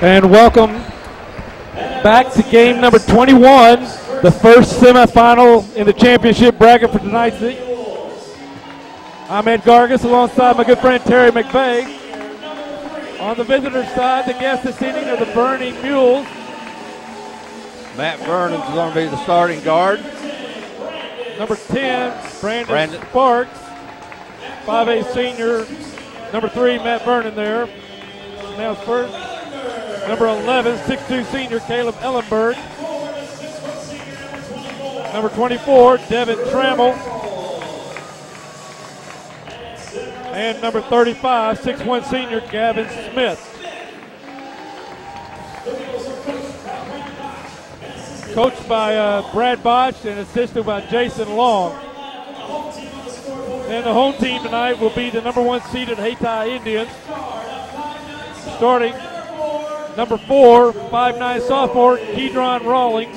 And welcome back to game number 21, the first semifinal in the championship bracket for tonight's league. I'm Ed Gargis alongside my good friend Terry McVeigh. On the visitor side, the guests this evening are the Burning Mules. Matt Vernon's going to be the starting guard. Number 10, Brandon Sparks, 5A senior. Number 3, Matt Vernon there. Now first. Number 11, 6'2 senior Caleb Ellenberg. Number 24, Devin Trammell. And number 35, 6'1 senior Gavin Smith. Coached by Brad Botch and assisted by Jason Long. And the home team tonight will be the number 1 seeded Hayti Indians. Starting number 4, 5'9 sophomore Kedron Rawlings.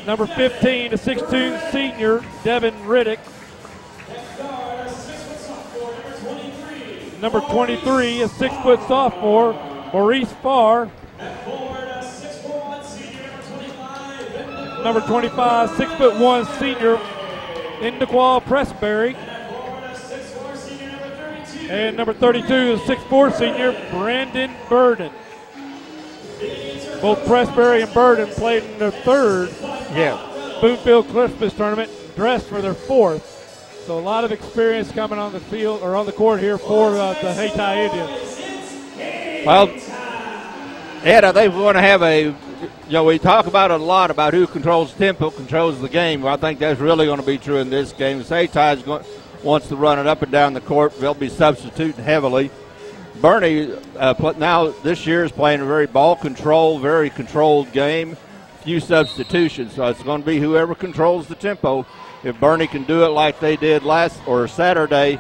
Number 15, a 6'2 senior Devin Riddick. Number 23, a 6-foot sophomore Maurice Farr. Number 25, 6'1 senior Indequal Pressberry. And number 32, a 6'4 senior Brandon Burden. Both Pressberry and Burden played in their third Boonfield Christmas tournament, dressed for their fourth. So a lot of experience coming on the field or on the court here for the Hayti Indians. Well, Ed, I think we're going to have we talk about it a lot about who controls the tempo, controls the game. Well, I think that's really going to be true in this game. Hayti wants to run it up and down the court. They'll be substituting heavily. Bernie now this year is playing a very ball control, very controlled game. Few substitutions, so it's going to be whoever controls the tempo. If Bernie can do it like they did Saturday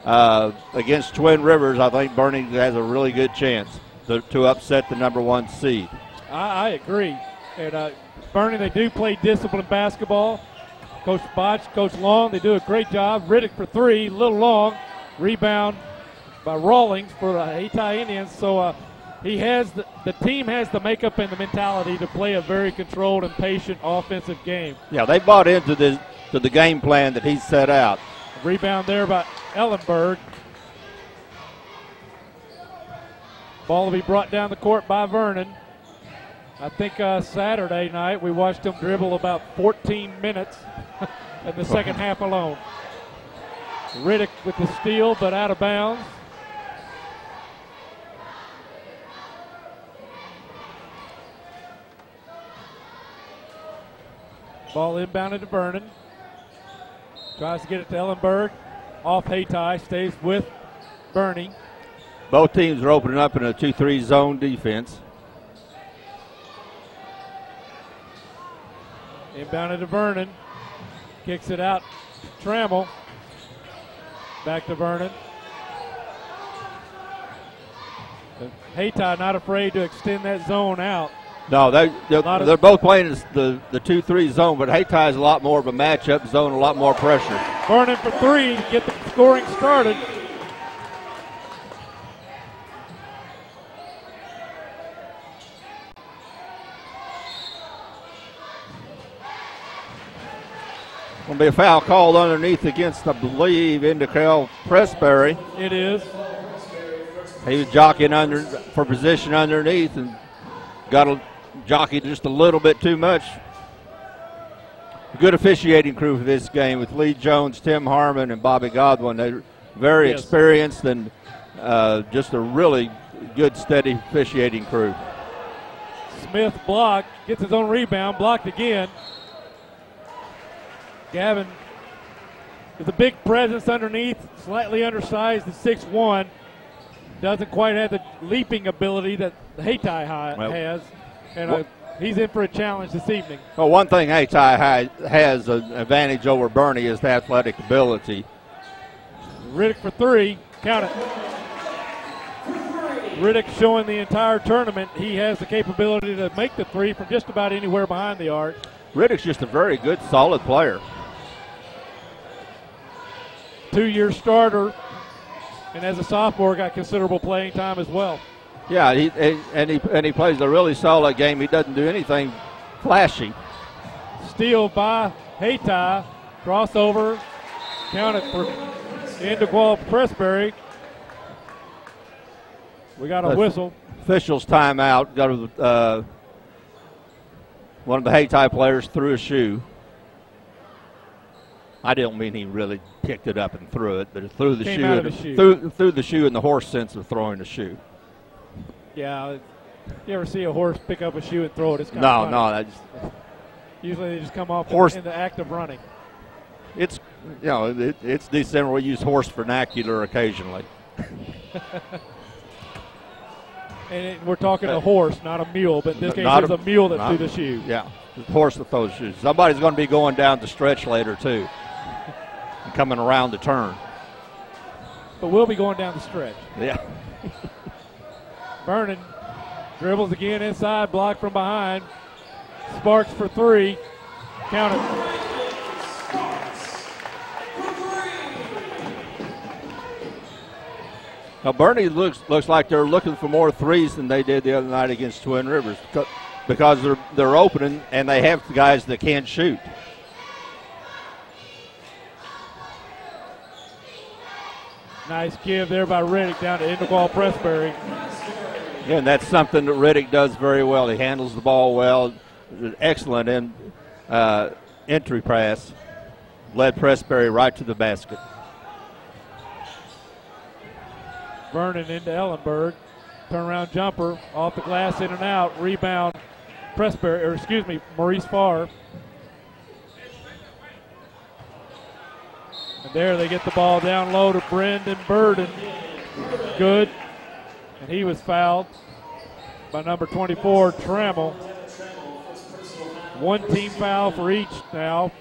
against Twin Rivers, I think Bernie has a really good chance to upset the number 1 seed. I agree. And Bernie, they do play disciplined basketball. Coach Botch, Coach Long, they do a great job. Riddick for 3, a little long. Rebound by Rawlings for the Hayti Indians. So the team has the makeup and the mentality to play a very controlled and patient offensive game. Yeah, they bought into the game plan that he set out. Rebound there by Ellenberg. Ball will be brought down the court by Vernon. I think Saturday night we watched him dribble about 14 minutes in the second half alone. Riddick with the steal, but out of bounds. Ball inbounded to Vernon. Tries to get it to Ellenberg. Off Hayti, stays with Bernie. Both teams are opening up in a 2-3 zone defense. Inbounded to Vernon. Kicks it out to Trammell. Back to Vernon. Hayti not afraid to extend that zone out. No, they're both playing the 2-3 zone, but Hayti is a lot more of a matchup zone, a lot more pressure. Vernon for 3 to get the scoring started. Going to be a foul called underneath against, I believe, Indequal Pressberry. It is. He was jockeying for position underneath and got a jockey just a little bit too much. Good officiating crew for this game with Lee Jones, Tim Harmon, and Bobby Godwin. They're very experienced and just a really good, steady officiating crew. Smith blocked, gets his own rebound, blocked again. Gavin with a big presence underneath, slightly undersized at 6'1". Doesn't quite have the leaping ability that Hayti has. And he's in for a challenge this evening. Well, one thing Hayti has an advantage over Bernie is the athletic ability. Riddick for 3, count it. Riddick showing the entire tournament he has the capability to make the 3 from just about anywhere behind the arc. Riddick's just a very good, solid player. 2-year starter And as a sophomore, got considerable playing time as well. Yeah, he plays a really solid game. He doesn't do anything flashy. Steal by Hayti. Crossover. Counted for Indigual Pressbury. We got a whistle. Officials timeout. Got one of the Hayti players threw a shoe. I don't mean he really picked it up and threw it, but it threw the shoe. Threw the shoe in the horse sense of throwing a shoe. Yeah, you ever see a horse pick up a shoe and throw it? It's kind of funny. No. Usually they just come off in the act of running. It's it's December. We use horse vernacular occasionally. And we're talking a horse, not a mule. But in this case, it was a mule that threw the shoe. Yeah, the horse that throws shoes. Somebody's going to be going down the stretch later too, and coming around the turn. But we'll be going down the stretch. Yeah. Vernon dribbles again inside, blocked from behind. Sparks for three. Count it. Now, Bernie looks like they're looking for more threes than they did the other night against Twin Rivers because they're opening and they have guys that can't shoot. Nice give there by Riddick down to Indigual Pressbury. Yeah, and that's something that Riddick does very well. He handles the ball well. Excellent entry pass. Led Pressbury right to the basket. Vernon into Ellenberg. Turnaround jumper off the glass, in and out. Rebound, Maurice Farr. And there they get the ball down low to Brendan Burden. Good. And he was fouled by number 24, Trammell. One team foul for each now.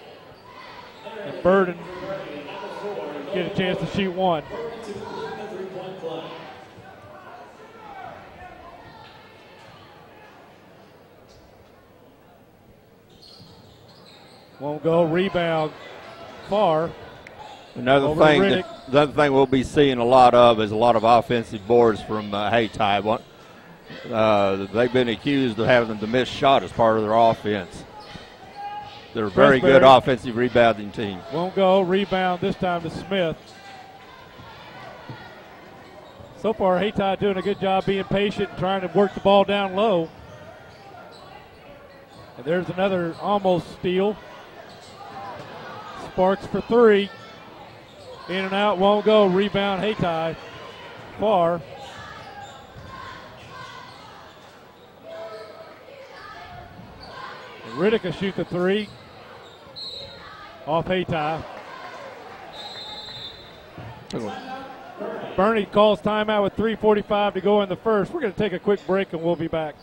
And Burden get a chance to shoot one. Won't go. Rebound. Farr. Another thing we'll be seeing a lot of is a lot of offensive boards from Hayti. They've been accused of having the missed shot as part of their offense. They're a very good offensive rebounding team. Won't go. Rebound this time to Smith. So far, Hayti doing a good job being patient and trying to work the ball down low. And there's another almost steal. Sparks for three. In and out, won't go. Rebound, Hayti. Farr. Riddick will shoot the three. Off Hayti. Bernie calls timeout with 3:45 to go in the first. We're going to take a quick break and we'll be back.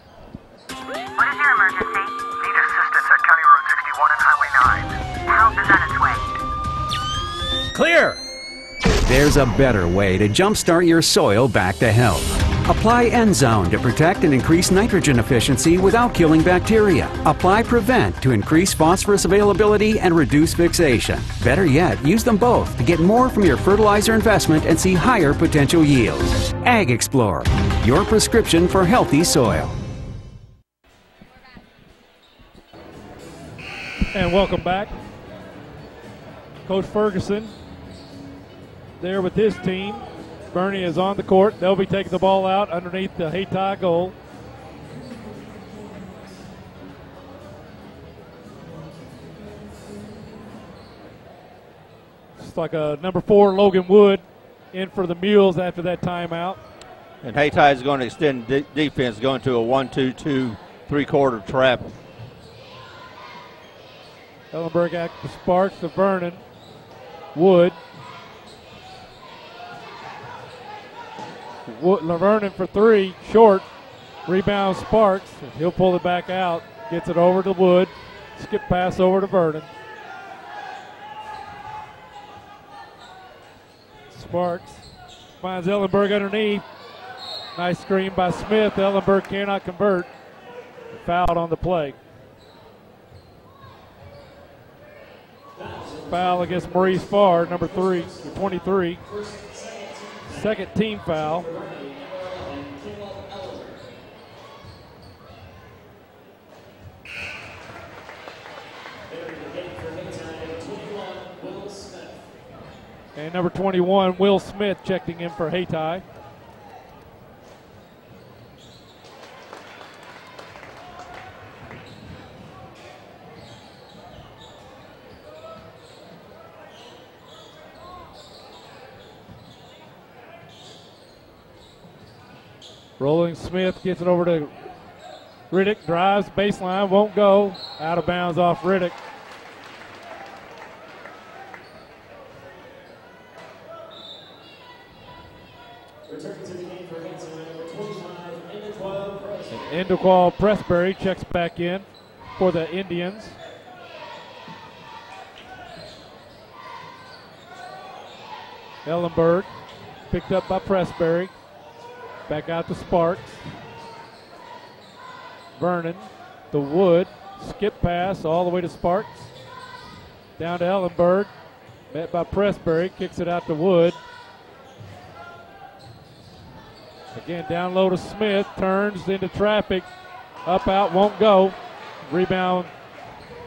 What is your emergency? Need assistance at County Road 61 and Highway 9. Help is on its way. Clear! There's a better way to jumpstart your soil back to health. Apply Endzone to protect and increase nitrogen efficiency without killing bacteria. Apply Prevent to increase phosphorus availability and reduce fixation. Better yet, use them both to get more from your fertilizer investment and see higher potential yields. Ag Explorer, your prescription for healthy soil. And welcome back. Coach Ferguson there with his team. Bernie is on the court. They'll be taking the ball out underneath the Hayti goal. It's like a number 4, Logan Wood, in for the Mules after that timeout. And Hayti is going to extend defense, going to a 1-2-2 three-quarter trap. Ellenberg at the Sparks to Vernon. Wood. Vernon for three, short. Rebound Sparks. He'll pull it back out. Gets it over to Wood. Skip pass over to Vernon. Sparks finds Ellenberg underneath. Nice screen by Smith. Ellenberg cannot convert. Fouled on the play. Foul against Maurice Farr, number 23. Second team foul. And number 21, Will Smith, checking in for Hayti. Rolling Smith gets it over to Riddick, drives, baseline, won't go. Out of bounds off Riddick. Indequal Pressbury checks back in for the Indians. Ellenberg picked up by Pressbury. Back out to Sparks. Vernon, the Wood, skip pass all the way to Sparks. Down to Ellenberg, met by Pressbury, kicks it out to Wood. Again, down low to Smith, turns into traffic, up, out, won't go. Rebound,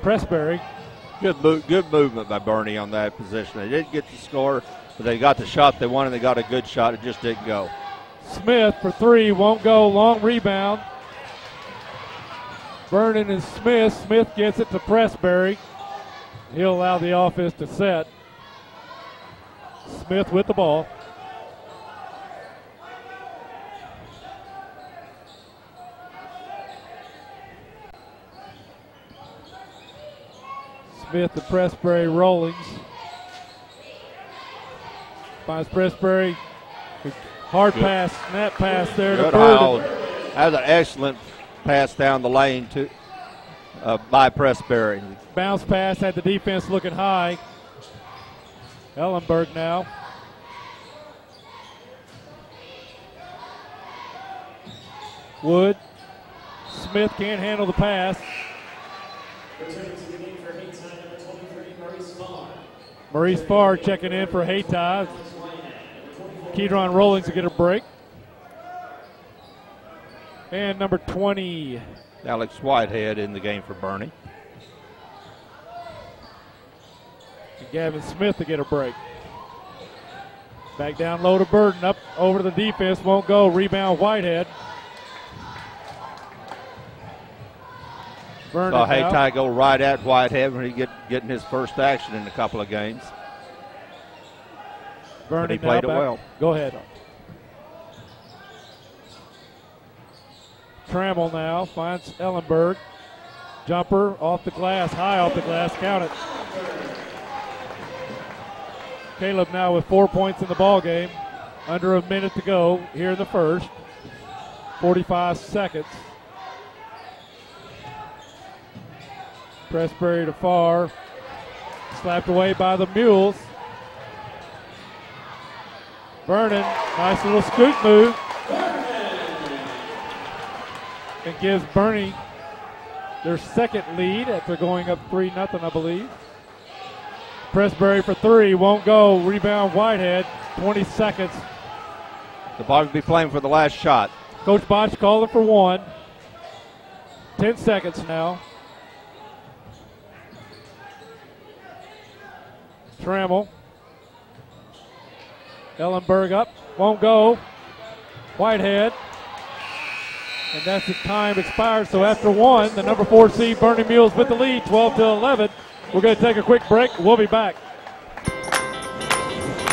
Pressbury. Good movement by Bernie on that position. They didn't get the score, but they got the shot they wanted. They got a good shot. It just didn't go. Smith for three, won't go, long rebound. Vernon and Smith. Smith gets it to Pressbury. He'll allow the offense to set. Smith with the ball. Smith to Pressbury, Rollings. Finds Pressbury. Hard Good. pass, snap pass there Good to Bird. hold. That was an excellent pass down the lane to by Pressbury. Bounce pass had the defense looking high. Ellenberg now. Wood. Smith can't handle the pass. Maurice Farr checking in for Hayti. Kedron Rollings to get a break. And number 20. Alex Whitehead in the game for Bernie. And Gavin Smith to get a break. Back down low to Burden, up over to the defense, won't go. Rebound Whitehead. Vernon Saw now. Hayti go right at Whitehead when he getting his first action in a couple of games. Vernon But he played it now back. well. Go ahead. Trammell now finds Ellenberg. Jumper off the glass, high off the glass, count it. Caleb now with 4 points in the ball game. Under a minute to go here in the first. 45 seconds. Pressbury to Farr. Slapped away by the Mules. Vernon, nice little scoot move. And gives Bernie their second lead after going up 3-0, I believe. Pressbury for three, won't go. Rebound Whitehead, 20 seconds. The ball will be playing for the last shot. Coach Botch calling for one. 10 seconds now. Trammell. Ellenberg up, won't go. Whitehead. And that's the time expired. So after one, the number 4 seed Bernie Mules with the lead, 12-11. We're going to take a quick break. We'll be back.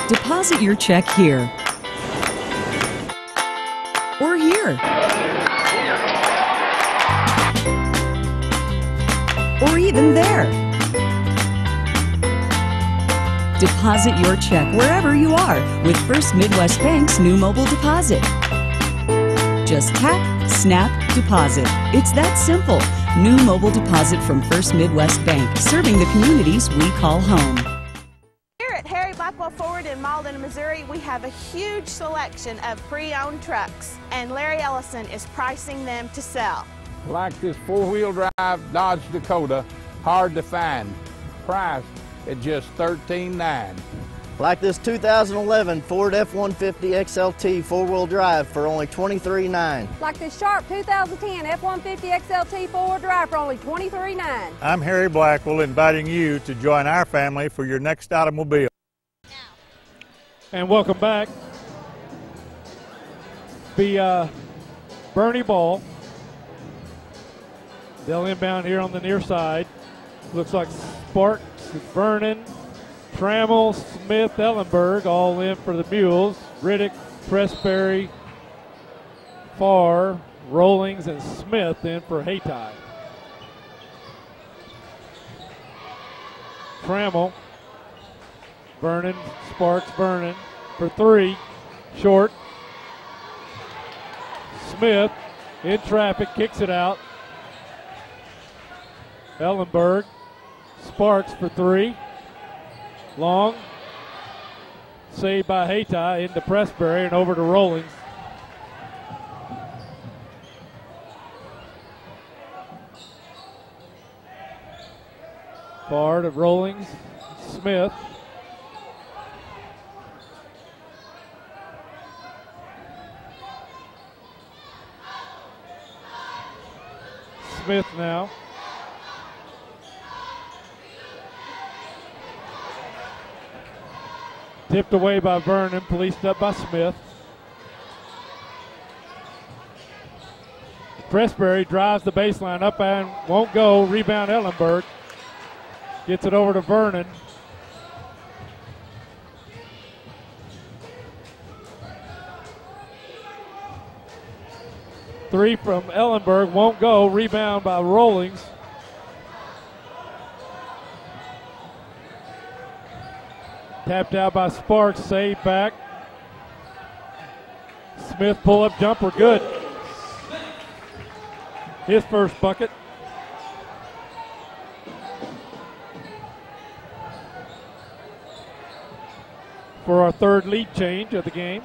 Deposit your check here or here or even there. Deposit your check wherever you are with First Midwest Bank's new mobile deposit. Just tap, snap, deposit. It's that simple. New mobile deposit from First Midwest Bank, serving the communities we call home. Here at Harry Blackwell Ford in Malden, Missouri, we have a huge selection of pre-owned trucks, and Larry Ellison is pricing them to sell. Like this four-wheel drive Dodge Dakota, hard to find. Price at just $13,900. Like this 2011 Ford F-150 XLT four-wheel drive for only $23,900. Like this sharp 2010 F-150 XLT four-wheel drive for only $23,900. I'm Harry Blackwell, inviting you to join our family for your next automobile. And welcome back. Be Bernie Ball. They'll inbound here on the near side. Looks like Sparks, Vernon, Trammell, Smith, Ellenberg all in for the Mules. Riddick, Pressberry, Farr, Rollings, and Smith in for Hayti. Trammell, Vernon, Sparks, Vernon for three. Short. Smith in traffic, kicks it out. Ellenberg, Sparks for three. Long, saved by Hayti into Pressberry and over to Rollings. Far to Rollings, Smith. Smith now. Tipped away by Vernon, policed up by Smith. Pressberry drives the baseline up and won't go. Rebound Ellenberg. Gets it over to Vernon. Three from Ellenberg, won't go. Rebound by Rollings. Tapped out by Sparks, saved back. Smith pull-up jumper, good. His first bucket. For our third lead change of the game.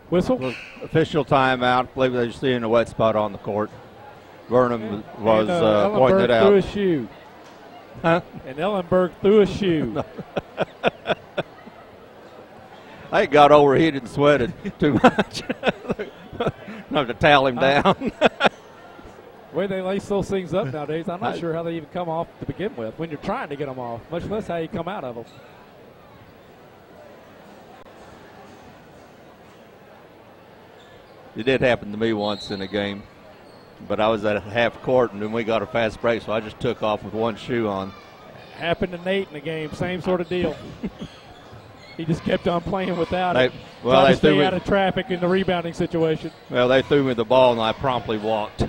Whistle. Official timeout. I believe they're seeing a wet spot on the court. Vernon was pointing it out. Threw a shoe. Huh? And Ellenberg threw a shoe. I got overheated and sweated too much. I have to towel him down. The way they lace those things up nowadays, I'm not sure how they even come off to begin with when you're trying to get them off, much less how you come out of them. It did happen to me once in a game, but I was at half court and then we got a fast break, so I just took off with one shoe on. Happened to Nate in the game, same sort of deal. He just kept on playing without it. Well, Tried they to stay threw out of traffic in the rebounding situation. Well, they threw me the ball and I promptly walked.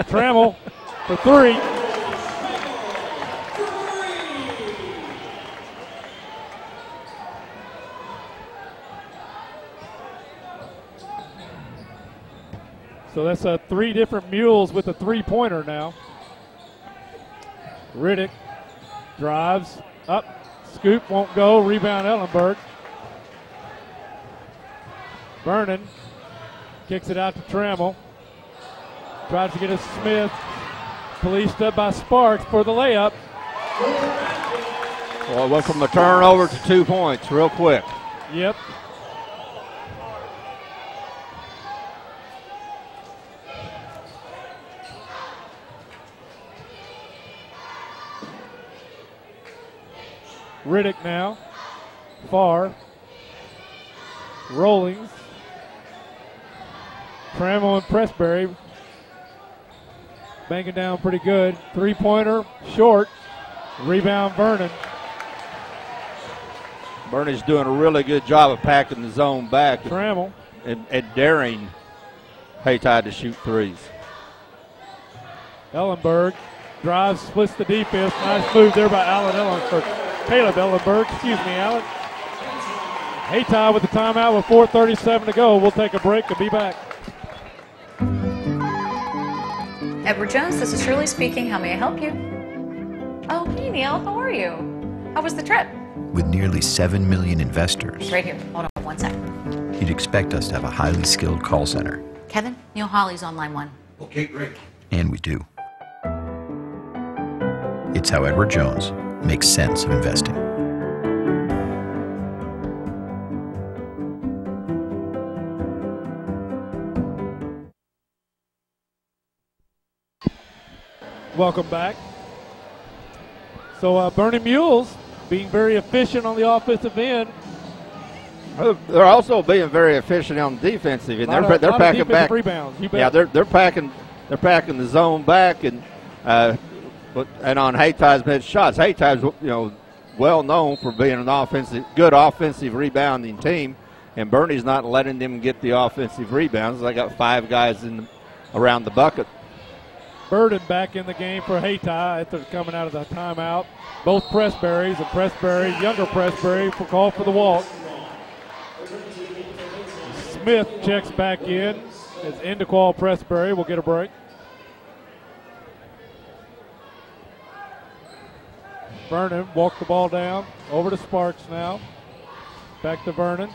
Trammell for three. So that's three different Mules with a three-pointer now. Riddick drives up, scoop won't go, rebound Ellenberg. Vernon kicks it out to Trammell. Tries to get it to Smith. Policed up by Sparks for the layup. Well, it went from a turnover to 2 points real quick. Yep. Riddick now. Farr. Rollings. Trammell and Pressberry banging down pretty good. Three-pointer, short. Rebound Vernon. Bernie's doing a really good job of packing the zone back. Trammell. And daring Hayti to shoot threes. Ellenberg drives, splits the defense. Nice move there by Caleb Ellenberg. Excuse me, Alan. Hayti with the timeout with 4:37 to go. We'll take a break and be back. Edward Jones, this is Shirley speaking. How may I help you? Oh, hey, Neil. How are you? How was the trip? With nearly 7 million investors, Right here. Hold on one second. you'd expect us to have a highly skilled call center. Kevin, Neil Hawley's on line one. Okay, great. And we do. It's how Edward Jones makes sense of investing. Welcome back. So Bernie Mules being very efficient on the offensive end. They're also being very efficient on the defensive end. They're packing back rebounds. You bet. Yeah, they're packing the zone back and on Hayti's missed shots. Hayti's well known for being an good offensive rebounding team, and Bernie's not letting them get the offensive rebounds. They got 5 guys around the bucket. Burden back in the game for Hayti after coming out of the timeout. Both Pressberries and younger Pressberry, for call for the walk. Smith checks back in. It's Indequal Pressberry will get a break. Vernon walked the ball down. Over to Sparks now. Back to Vernon.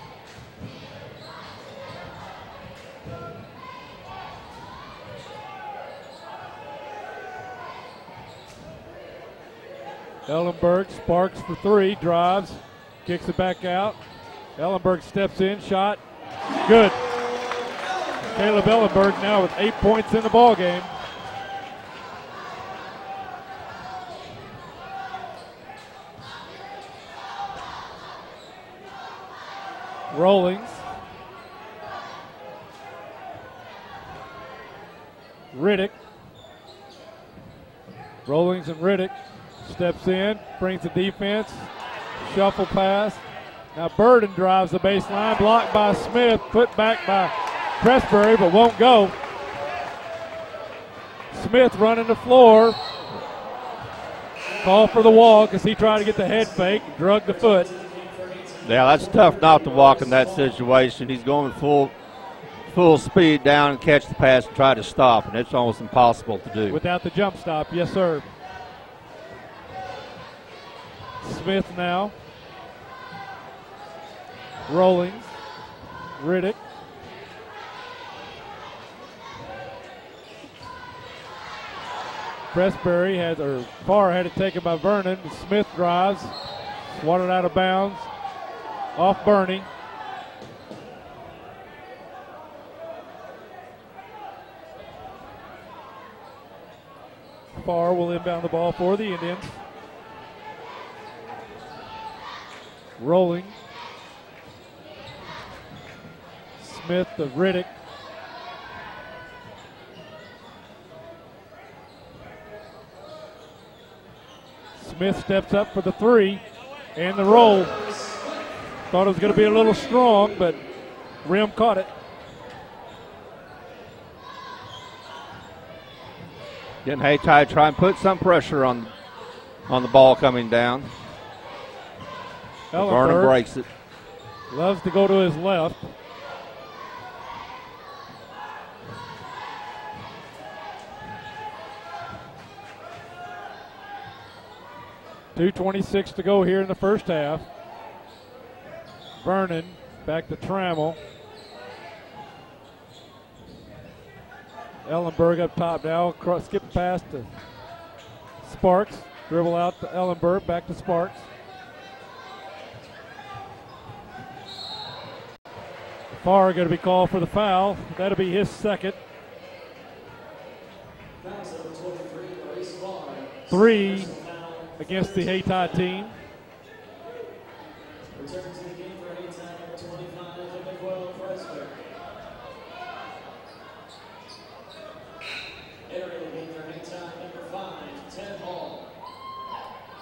Ellenberg, Sparks for 3, drives, kicks it back out. Ellenberg steps in, shot, good. Caleb Ellenberg now with 8 points in the ball game. Rollings. Riddick. Rollings and Riddick. Steps in, brings the defense, shuffle pass. Now Burden drives the baseline, blocked by Smith, put back by Pressberry, but won't go. Smith running the floor. Call for the walk as he tried to get the head fake, drug the foot. Yeah, that's tough not to walk in that situation. He's going full speed down and catch the pass and try to stop, and it's almost impossible to do. Without the jump stop, yes, sir. Smith now. Rollings. Riddick. Pressberry Farr had it taken by Vernon. Smith drives. Swatted out of bounds. Off Bernie. Farr will inbound the ball for the Indians. Rolling. Smith to Riddick. Smith steps up for the 3 and the roll. Thought it was going to be a little strong, but rim caught it. Getting Hayti try and put some pressure on the ball coming down. Vernon breaks it. Loves to go to his left. .226 to go here in the first half. Vernon back to Trammell. Ellenberg up top now. Skip pass to Sparks. Dribble out to Ellenberg. Back to Sparks. Farr going to be called for the foul. That'll be his second. 3 against the Hayti team.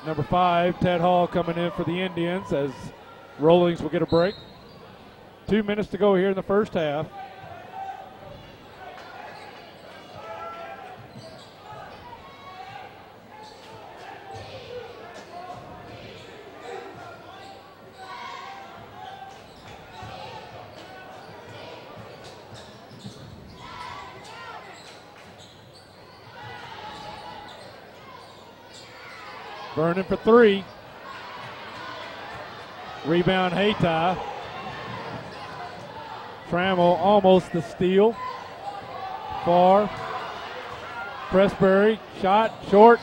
Number 5, Ted Hall coming in for the Indians as Rollings will get a break. 2 minutes to go here in the first half. Vernon for 3. Rebound Hayti. Trammell almost the steal. Farr Pressbury, shot, short.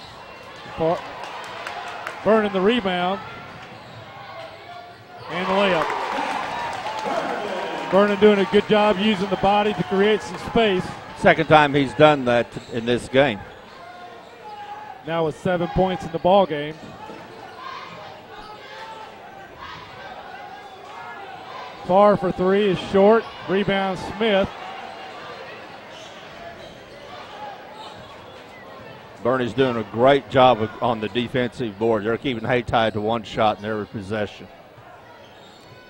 Vernon the rebound. And the layup. Vernon doing a good job using the body to create some space. Second time he's done that in this game. Now with 7 points in the ball game. Far for three is short. Rebound Smith. Bernie's doing a great job on the defensive board. They're keeping Hayti to one shot in every possession.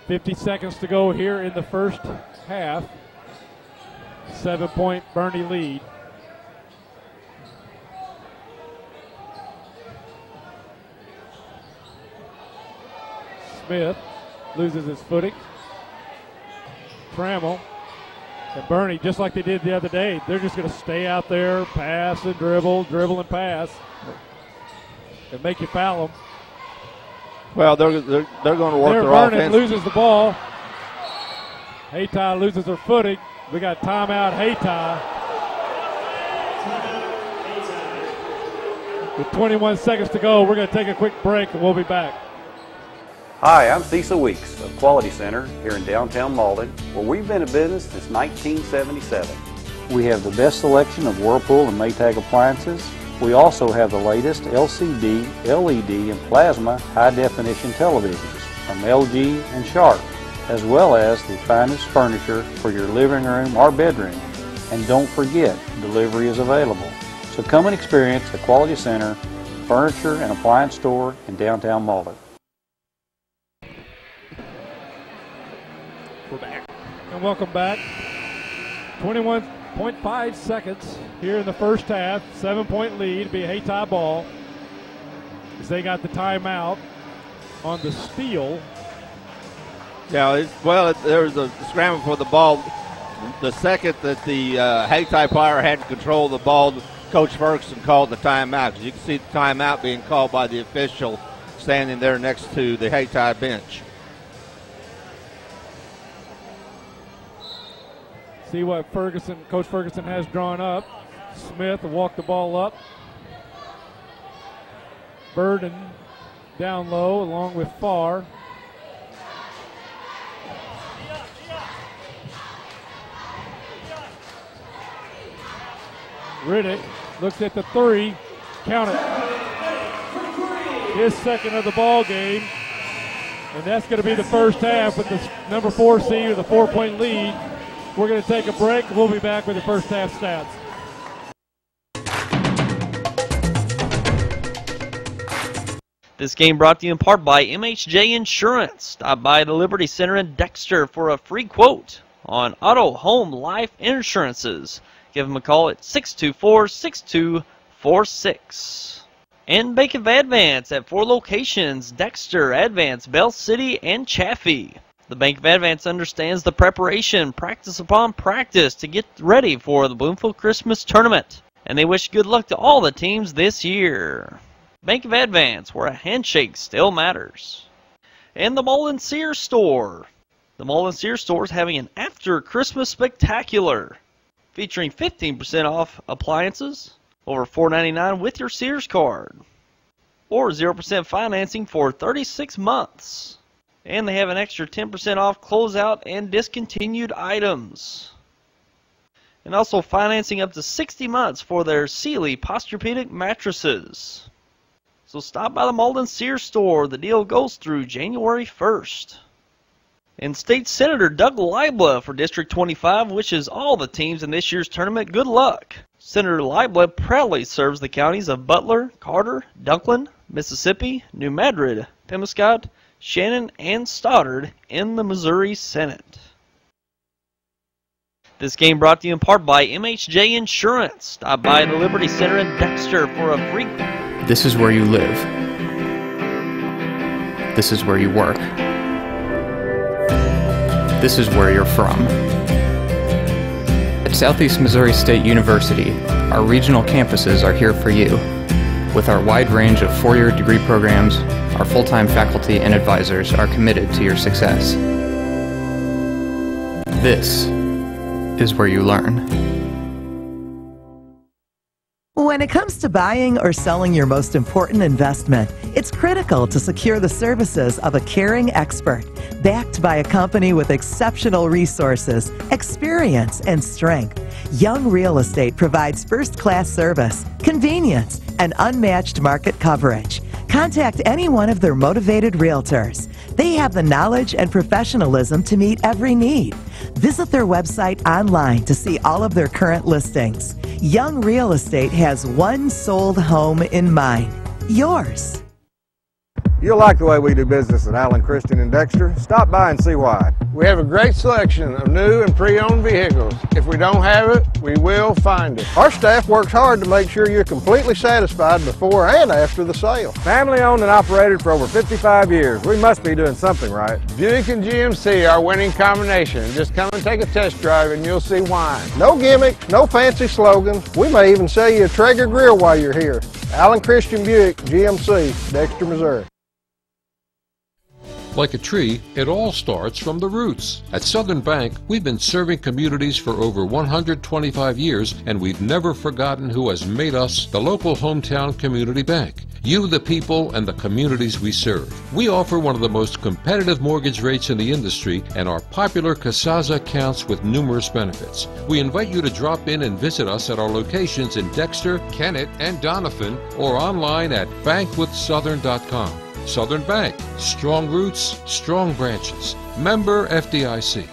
50 seconds to go here in the first half. 7-point Bernie lead. Smith loses his footing. Trammell and Bernie, just like they did the other day, they're just going to stay out there, pass and dribble, dribble and pass, and make you foul them. Well, they're going to work their Vernon offense. Loses the ball. Hayti loses her footing. We got timeout Hayti. With 21 seconds to go, we're going to take a quick break and we'll be back. Hi, I'm Cecil Weeks of Quality Center here in downtown Malden, where we've been in business since 1977. We have the best selection of Whirlpool and Maytag appliances. We also have the latest LCD, LED, and plasma high-definition televisions from LG and Sharp, as well as the finest furniture for your living room or bedroom. And don't forget, delivery is available. So come and experience the Quality Center Furniture and Appliance Store in downtown Malden. We're back. And welcome back. 21.5 seconds here in the first half. 7-point lead. Be a Hayti ball. As they got the timeout on the steal. Yeah, there's a scramble for the ball. The second that the Hayti player had control of the ball, Coach Ferguson called the timeout. Because you can see the timeout being called by the official standing there next to the Hayti bench. See what Coach Ferguson has drawn up. Smith will walk the ball up. Burden down low along with Farr. Riddick looks at the three. Count it. His second of the ball game. And that's going to be the first half with the number 4 seed with a 4-point lead. We're going to take a break. We'll be back with the first half stats. This game brought to you in part by MHJ Insurance. Stop by the Liberty Center in Dexter for a free quote on auto, home, life insurances. Give them a call at 624-6246. And Bank of Advance at 4 locations: Dexter, Advance, Bell City, and Chaffee. The Bank of Advance understands the preparation, practice upon practice, to get ready for the Bloomfield Christmas Tournament. And they wish good luck to all the teams this year. Bank of Advance, where a handshake still matters. And the Mullen Sears Store. The Mullen Sears Store is having an after Christmas spectacular, featuring 15% off appliances, over $4.99 with your Sears card, or 0% financing for 36 months. And they have an extra 10% off closeout and discontinued items. And also financing up to 60 months for their Sealy Posturepedic mattresses. So stop by the Malden Sears Store. The deal goes through January 1st. And State Senator Doug Leibla for District 25 wishes all the teams in this year's tournament good luck. Senator Leibla proudly serves the counties of Butler, Carter, Dunklin, Mississippi, New Madrid, Pemiscot, Shannon, and Stoddard in the Missouri Senate. This game brought to you in part by MHJ Insurance. Stop by the Liberty Center in Dexter for a free... This is where you live. This is where you work. This is where you're from. At Southeast Missouri State University, our regional campuses are here for you. With our wide range of 4-year degree programs, our full-time faculty and advisors are committed to your success. This is where you learn. When it comes to buying or selling your most important investment, it's critical to secure the services of a caring expert, backed by a company with exceptional resources, experience, and strength. Young Real Estate provides first-class service, convenience, and unmatched market coverage. Contact any one of their motivated realtors. They have the knowledge and professionalism to meet every need. Visit their website online to see all of their current listings. Young Real Estate has one sold home in mind. Yours. You'll like the way we do business at Allen Christian in Dexter. Stop by and see why. We have a great selection of new and pre-owned vehicles. If we don't have it, we will find it. Our staff works hard to make sure you're completely satisfied before and after the sale. Family owned and operated for over 55 years. We must be doing something right. Buick and GMC are winning combination. Just come and take a test drive and you'll see why. No gimmicks, no fancy slogans. We may even sell you a Traeger grill while you're here. Allen Christian Buick, GMC, Dexter, Missouri. Like a tree, it all starts from the roots. At Southern Bank, we've been serving communities for over 125 years, and we've never forgotten who has made us the local hometown community bank. You, the people, and the communities we serve. We offer one of the most competitive mortgage rates in the industry and our popular Casaza accounts with numerous benefits. We invite you to drop in and visit us at our locations in Dexter, Kennett, and Doniphan, or online at bankwithsouthern.com. Southern Bank, strong roots, strong branches. Member FDIC.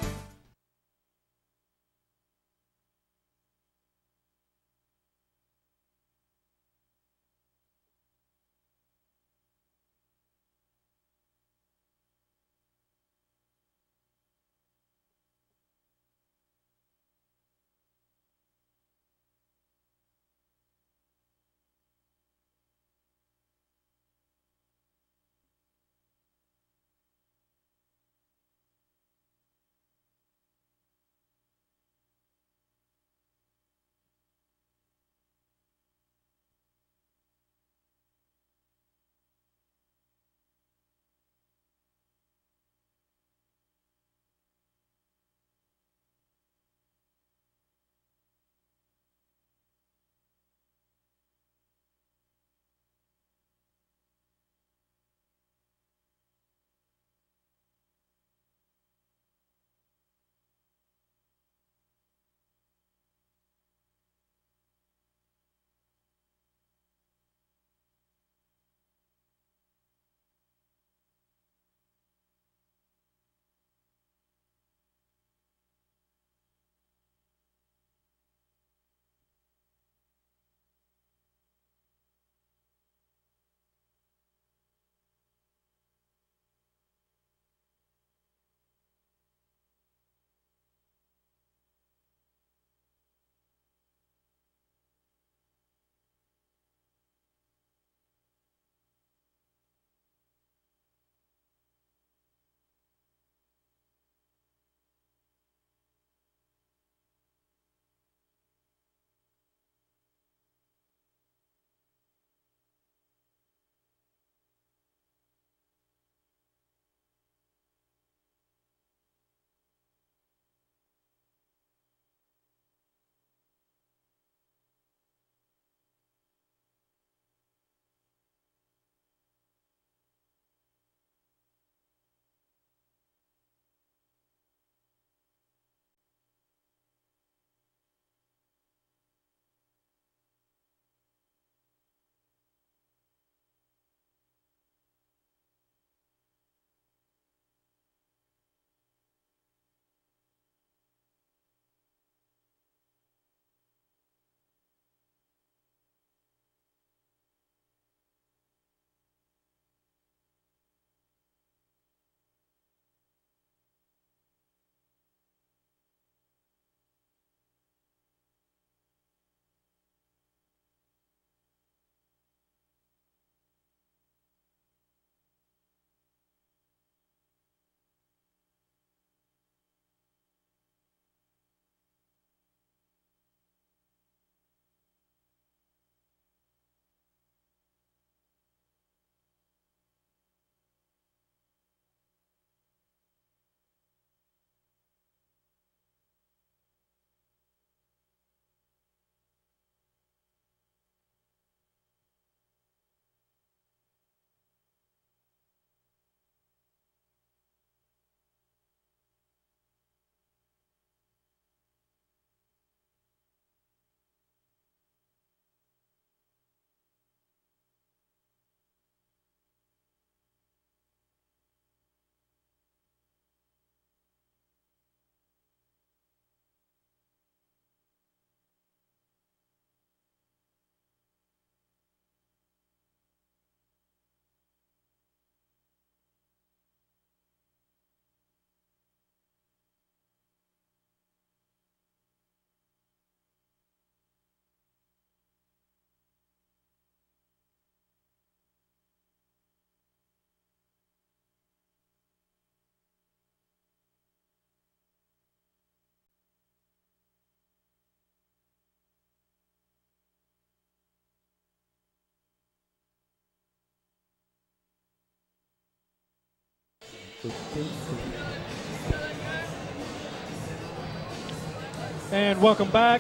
And welcome back.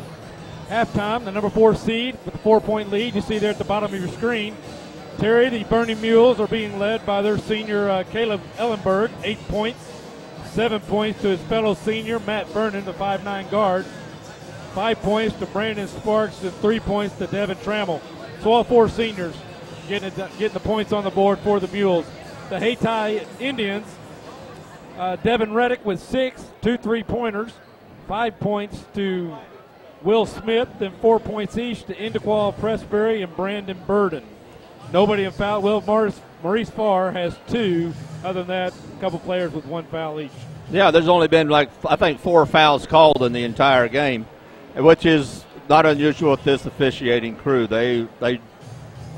Halftime, the number 4 seed with a 4-point lead. You see there at the bottom of your screen. Terry, the Bernie Mules are being led by their senior Caleb Ellenberg, 8 points. 7 points to his fellow senior Matt Vernon, the 5'9 guard. 5 points to Brandon Sparks and 3 points to Devin Trammell. So all 4 seniors getting the points on the board for the Mules. The Hayti Indians, Devin Reddick with 6, 2 3-pointers. 5 points to Will Smith, and 4 points each to Indequal Pressberry and Brandon Burden. Nobody in foul. Will Maurice Farr has 2. Other than that, a couple players with 1 foul each. Yeah, there's only been I think 4 fouls called in the entire game, which is not unusual with this officiating crew. They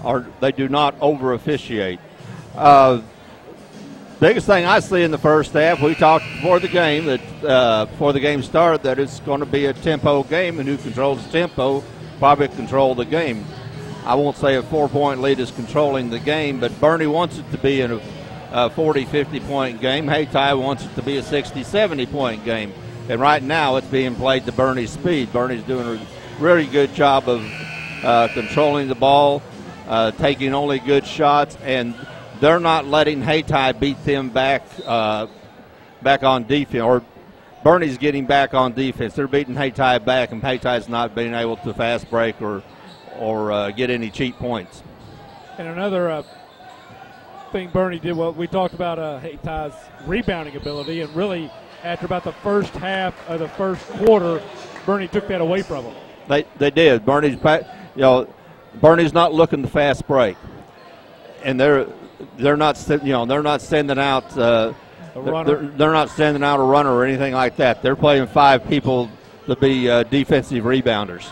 do not over officiate. Biggest thing I see in the first half, we talked before the game before the game started that it's going to be a tempo game, and who controls the tempo probably control the game. I won't say a 4-point lead is controlling the game, but Bernie wants it to be in a 40, 50-point game. Hayti wants it to be a 60, 70-point game. And right now it's being played to Bernie's speed. Bernie's doing a really good job of controlling the ball, taking only good shots, and they're not letting Hayti beat them back on defense, or Bernie's getting back on defense. They're beating Hayti back, and Hayty's not being able to fast break or get any cheap points. And another thing Bernie did, well, we talked about Hayty's rebounding ability, and really after about the first half of the first quarter, Bernie took that away from them. They did. Bernie's not looking to fast break, and they're not sending out they're not sending out a runner or anything like that. They're playing 5 people to be defensive rebounders.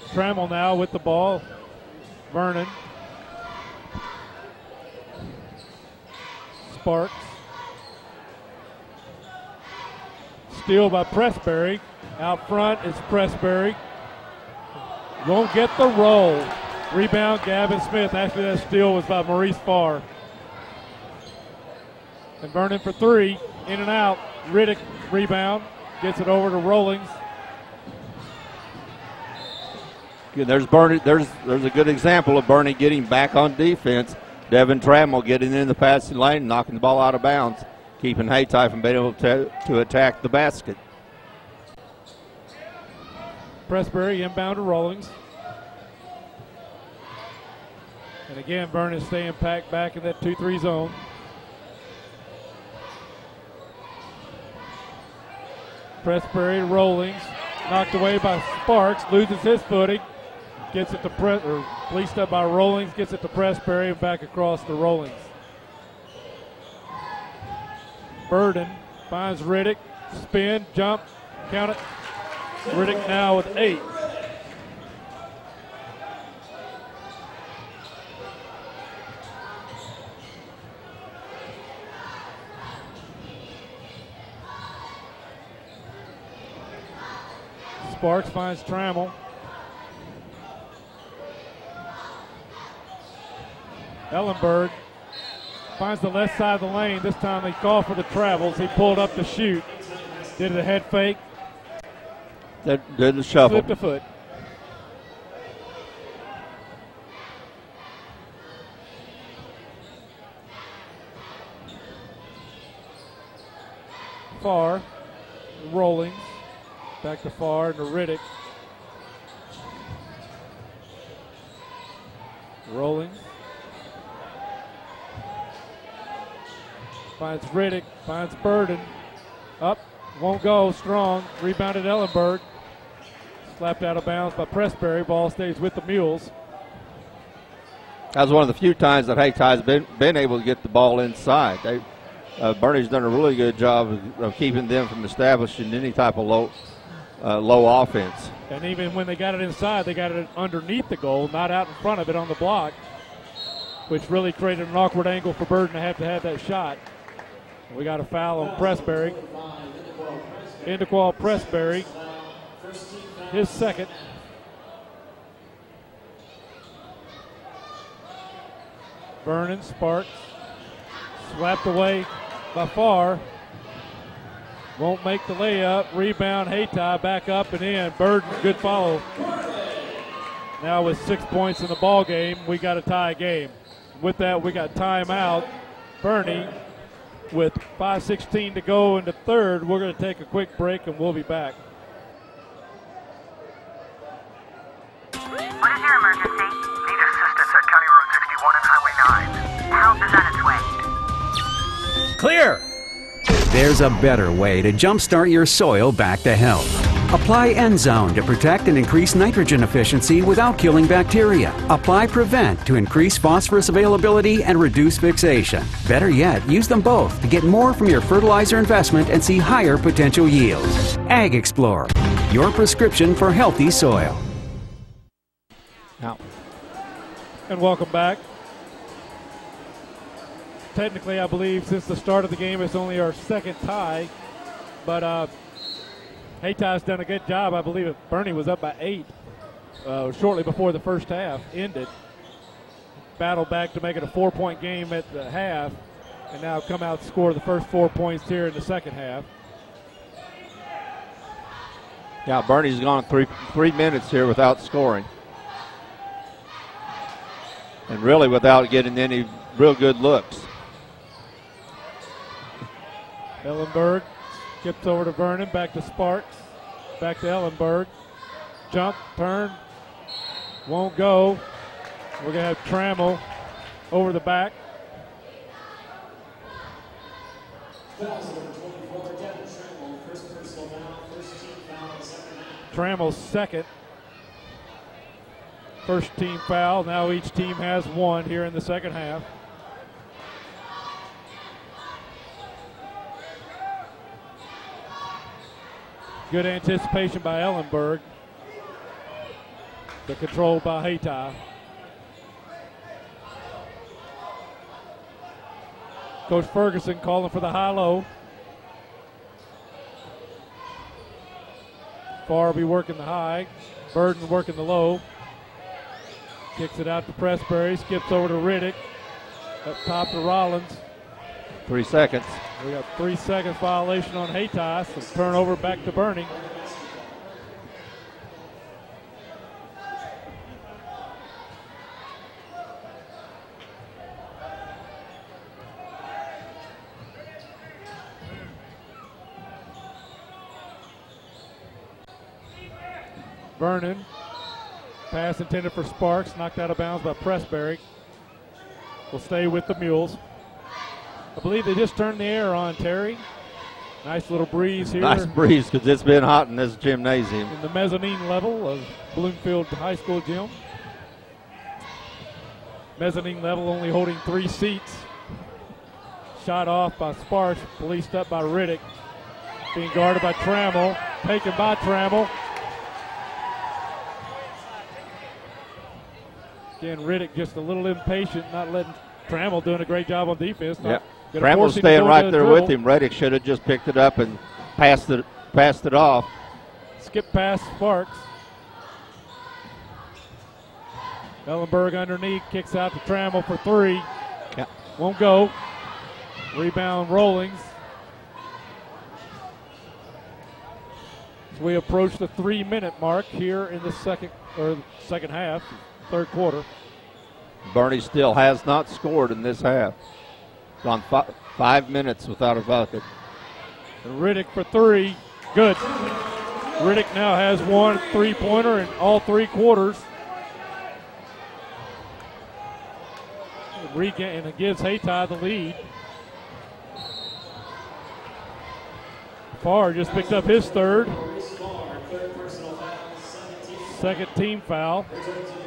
Trammell now with the ball. Vernon. Sparks. Steal by Pressberry. Out front is Pressberry. Won't get the roll. Rebound, Gavin Smith. Actually, that steal was by Maurice Farr. And Vernon for 3. In and out. Riddick rebound. Gets it over to Rollings. There's Bernie. There's a good example of Bernie getting back on defense. Devin Trammell getting in the passing lane, knocking the ball out of bounds, keeping Hayti from being able to attack the basket. Pressberry inbound to Rollings. And again, Vernon staying packed back in that 2-3 zone. Pressberry to Rollings. Knocked away by Sparks. Loses his footing. Gets it to fleeced up by Rollings. Gets it to Pressberry and back across to Rollings. Burden finds Riddick. Spin, jump, count it. Riddick now with 8. Sparks finds Trammell. Ellenberg finds the left side of the lane. This time they call for the travels. He pulled up to shoot. Did a head fake. Did the shuffle. Flipped a foot. Farr. Rollings. Back to Farr and to Riddick. Rollings. Finds Riddick, finds Burden. Up, won't go, strong. Rebounded Ellenberg. Slapped out of bounds by Pressberry. Ball stays with the Mules. That was one of the few times that Hayty's been able to get the ball inside. Bernie's done a really good job of keeping them from establishing any type of low offense. And even when they got it inside, they got it underneath the goal, not out in front of it on the block, which really created an awkward angle for Burden to have that shot. We got a foul on Pressberry. Indequal Pressberry, his second. Vernon, Sparks, slapped away by far. Won't make the layup. Rebound, Hayti back up and in. Burden, good follow. Now with 6 points in the ball game, we got a tie game. With that, we got timeout. Bernie, with 5:16 to go in the third, we're going to take a quick break and we'll be back. What is your emergency? Need assistance at County Road 61 and Highway 9. Help is on its way. Clear! There's a better way to jumpstart your soil back to health. Apply Endzone to protect and increase nitrogen efficiency without killing bacteria. Apply Prevent to increase phosphorus availability and reduce fixation. Better yet, use them both to get more from your fertilizer investment and see higher potential yields. Ag Explorer, your prescription for healthy soil. Now. And welcome back. Technically, I believe since the start of the game, it's only our second tie. But Hayti's done a good job. I believe Bernie was up by 8 shortly before the first half ended. Battled back to make it a 4-point game at the half, and now come out and score the first 4 points here in the second half. Yeah, Bernie's gone 3 minutes here without scoring. And really without getting any real good looks. Ellenberg skips over to Vernon, back to Sparks, back to Ellenberg. Jump, turn, won't go. We're going to have Trammell over the back. Trammell's second. First team foul. Now each team has one here in the second half. Good anticipation by Ellenberg. The control by Hayti. Coach Ferguson calling for the high-low. Farby working the high. Burden working the low. Kicks it out to Pressbury. Skips over to Riddick. Up top to Rollins. 3 seconds. We got 3 seconds violation on Hayti. So turnover back to Bernie. Vernon. Pass intended for Sparks. Knocked out of bounds by Pressbury. Will stay with the Mules. I believe they just turned the air on, Terry. Nice little breeze here. Nice breeze because it's been hot in this gymnasium. In the mezzanine level of Bloomfield High School gym. Mezzanine level only holding 3 seats. Shot off by Sparks, policed up by Riddick. Being guarded by Trammell, taken by Trammell. Again, Riddick just a little impatient, not letting Trammell doing a great job on defense. Yep. Trammell's staying right there with him. Riddick should have just picked it up and passed it off. Skip past Sparks. Ellenberg underneath, kicks out to Trammell for 3. Yep. Won't go. Rebound Rollings. As we approach the 3-minute mark here in the second half, third quarter. Bernie still has not scored in this half. Gone 5 minutes without a bucket. And Riddick for 3. Good. Riddick now has 1 3-pointer in all 3 quarters. And it gives Hayti the lead. Farr just picked up his third. Second team foul.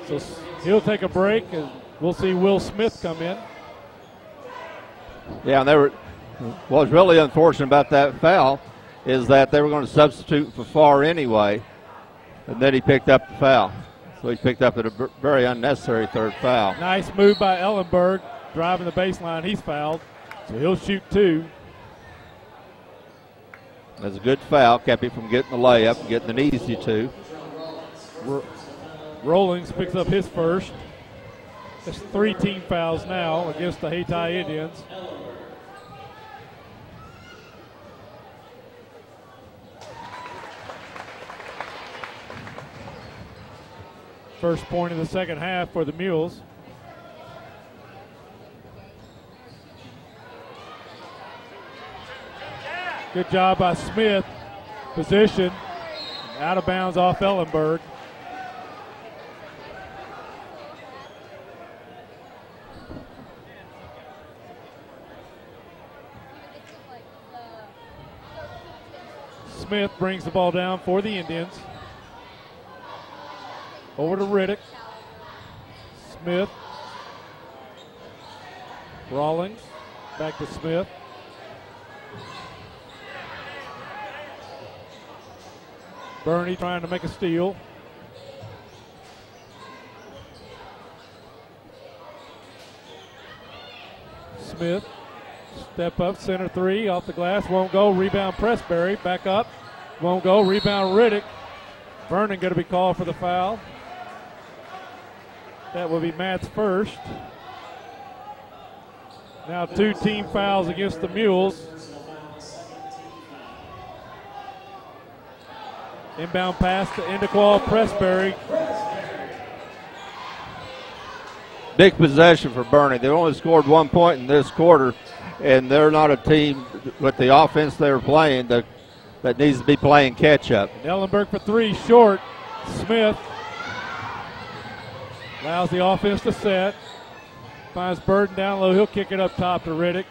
So he'll take a break, and we'll see Will Smith come in. Yeah, and what was really unfortunate about that foul is that they were going to substitute for Farr anyway, and then he picked up the foul. So he picked up a very unnecessary third foul. Nice move by Ellenberg, driving the baseline. He's fouled, so he'll shoot 2. That's a good foul, kept him from getting the layup and getting an easy 2. Rollings picks up his first. That's 3 team fouls now against the Hayti Indians. First point of the second half for the Mules. Good job by Smith. Position. Out of bounds off Ellenberg. Smith brings the ball down for the Indians. Over to Riddick. Smith. Rawlings. Back to Smith. Bernie trying to make a steal. Smith. Step up, center three, off the glass, won't go. Rebound Pressberry, back up, won't go. Rebound Riddick. Vernon going to be called for the foul. That will be Matt's first. Now 2 team fouls against the Mules. Inbound pass to Indequal, Pressberry. Big possession for Bernie. They only scored 1 point in this quarter, and they're not a team with the offense they're playing that needs to be playing catch-up. Ellenberg for 3, short. Smith allows the offense to set. Finds Burden down low. He'll kick it up top to Riddick.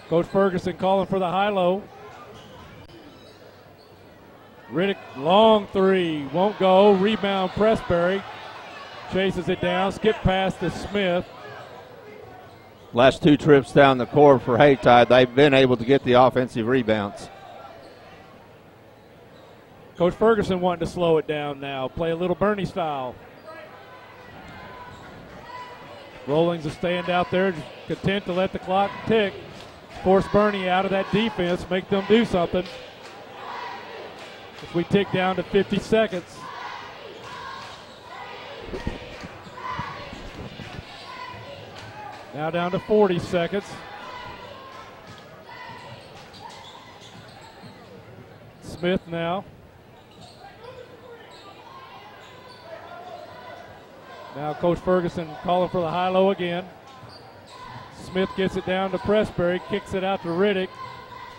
Coach Ferguson calling for the high-low. Riddick, long 3, won't go. Rebound Pressberry. Chases it down, skip pass to Smith. Last 2 trips down the court for Hayti, they've been able to get the offensive rebounds. Coach Ferguson wanting to slow it down now, play a little Bernie style. Rollings is staying out there, just content to let the clock tick. Force Bernie out of that defense, make them do something. If we tick down to 50 seconds. Now down to 40 seconds. Smith now. Now Coach Ferguson calling for the high-low again. Smith gets it down to Pressberry, kicks it out to Riddick.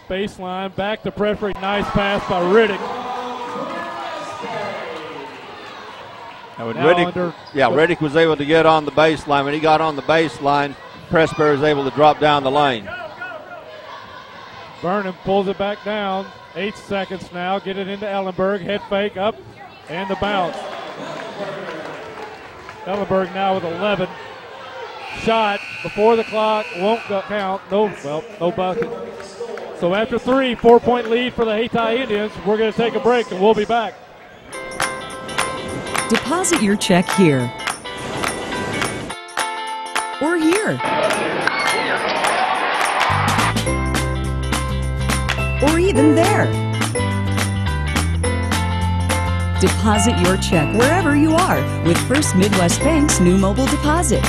Baseline, back to Pressberry. Nice pass by Riddick. Riddick was able to get on the baseline. When he got on the baseline, Pressberry was able to drop down the lane. Burnham pulls it back down. 8 seconds now. Get it into Ellenberg. Head fake up and the bounce. Ellenberg now with 11. Shot before the clock. Won't count. No bucket. So after 3, 4-point lead for the Hayti Indians. We're going to take a break and we'll be back. Deposit your check here or here or even there. Deposit your check wherever you are with First Midwest Bank's new mobile deposit.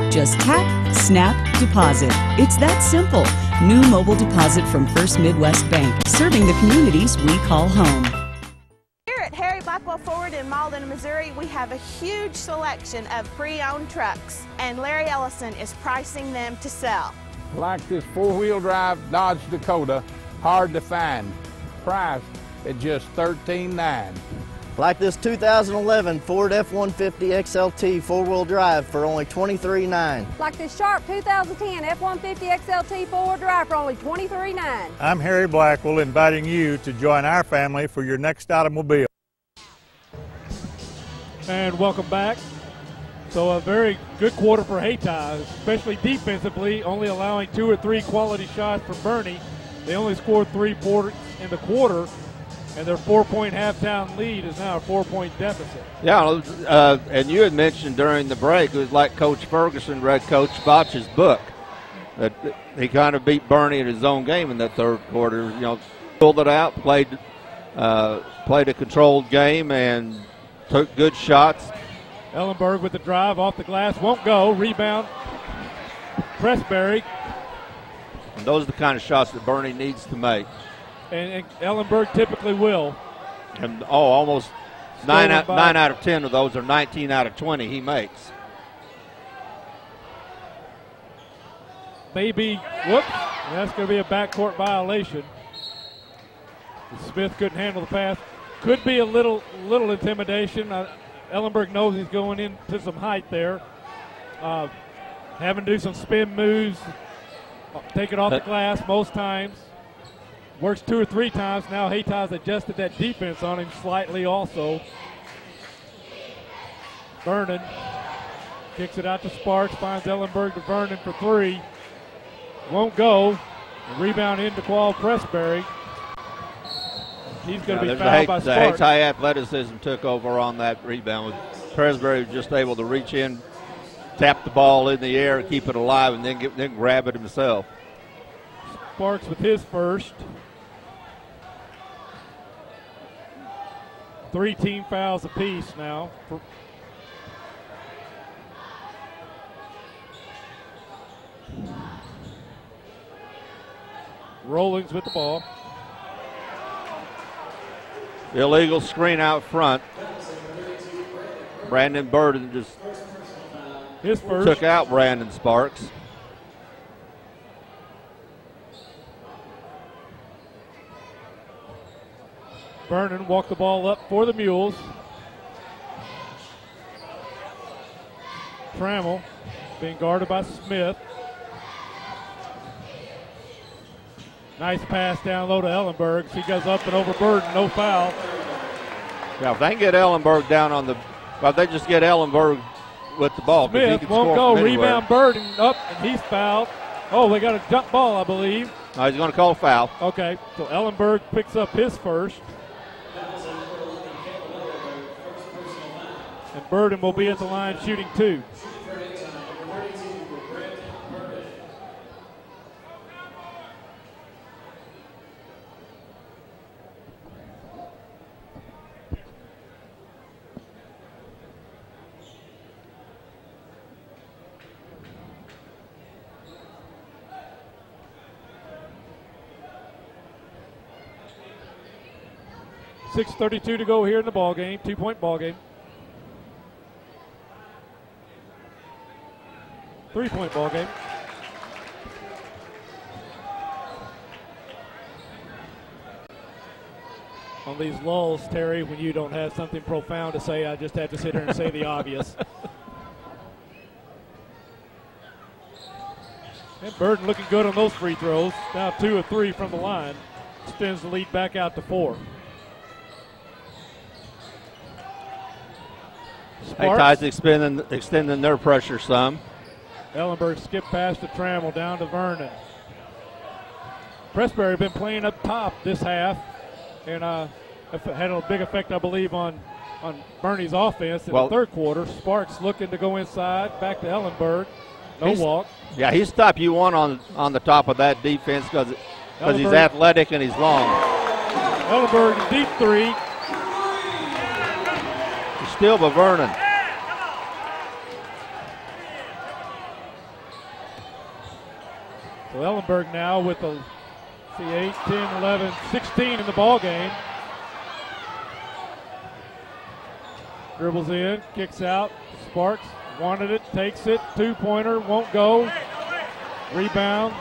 Just tap, snap, deposit. It's that simple. New mobile deposit from First Midwest Bank, serving the communities we call home. Forward in Malden, Missouri, we have a huge selection of pre-owned trucks, and Larry Ellison is pricing them to sell. Like this 4-wheel drive Dodge Dakota, hard to find, priced at just $13,900. Like this 2011 Ford F-150 XLT 4-wheel drive for only $23,900. Like this sharp 2010 F-150 XLT 4-wheel drive for only $23,900. I'm Harry Blackwell, inviting you to join our family for your next automobile. And welcome back. So a very good quarter for Hayti, especially defensively, only allowing 2 or 3 quality shots from Bernie. They only scored 3 points in the quarter, and their 4-point halftime lead is now a 4-point deficit. Yeah, and you had mentioned during the break, it was like Coach Ferguson read Coach Botch's book. That he kind of beat Bernie in his own game in that third quarter. You know, pulled it out, played a controlled game, and took good shots. Ellenberg with the drive off the glass, won't go. Rebound, Pressberry. And those are the kind of shots that Bernie needs to make. And Ellenberg typically will. And almost 9 out of 10 of those, or 19 out of 20 he makes. Maybe, whoops, that's going to be a backcourt violation. Smith couldn't handle the pass. Could be a little intimidation. Ellenberg knows he's going into some height there. Having to do some spin moves, take it off the glass most times. Works 2 or 3 times. Now Hayti's adjusted that defense on him slightly also. Vernon kicks it out to Sparks, finds Ellenberg to Vernon for 3. Won't go. Rebound into Qual Pressberry. He's going to be fouled by Sparks. The Hayti athleticism took over on that rebound. Pressberry was just able to reach in, tap the ball in the air, keep it alive, and then grab it himself. Sparks with his first. 3 team fouls apiece now. Rollins with the ball. Illegal screen out front. Brandon Burden just his first. Took out Brandon Sparks. Vernon walked the ball up for the Mules. Trammell being guarded by Smith. Nice pass down low to Ellenberg. He goes up and over Burden, no foul. Now, if they can get Ellenberg down on the, well, they just get Ellenberg with the ball. Smith won't go. Rebound Burden up, and he's fouled. Oh, they got a jump ball, I believe. No, he's going to call a foul. Okay, so Ellenberg picks up his first. And Burden will be at the line shooting 2. .6:32 to go here in the ball game. 2-point ball game. 3-point ball game. On these lulls, Terry, when you don't have something profound to say, I just have to sit here and say the obvious. And Burden looking good on those free throws. Now 2 of 3 from the line. Extends the lead back out to 4. Hayti's extending their pressure some. Ellenberg skipped past to Trammell, down to Vernon. Pressberry been playing up top this half, and had a big effect, I believe, on Bernie's offense in the third quarter. Sparks looking to go inside, back to Ellenberg. No walk. Yeah, he's top U1 on the top of that defense because he's athletic and he's long. Ellenberg, deep 3. Still by Vernon. So Ellenberg now with 8, 10, 11, 16 in the ball game. Dribbles in, kicks out. Sparks wanted it, takes it. 2-pointer, won't go. Rebound.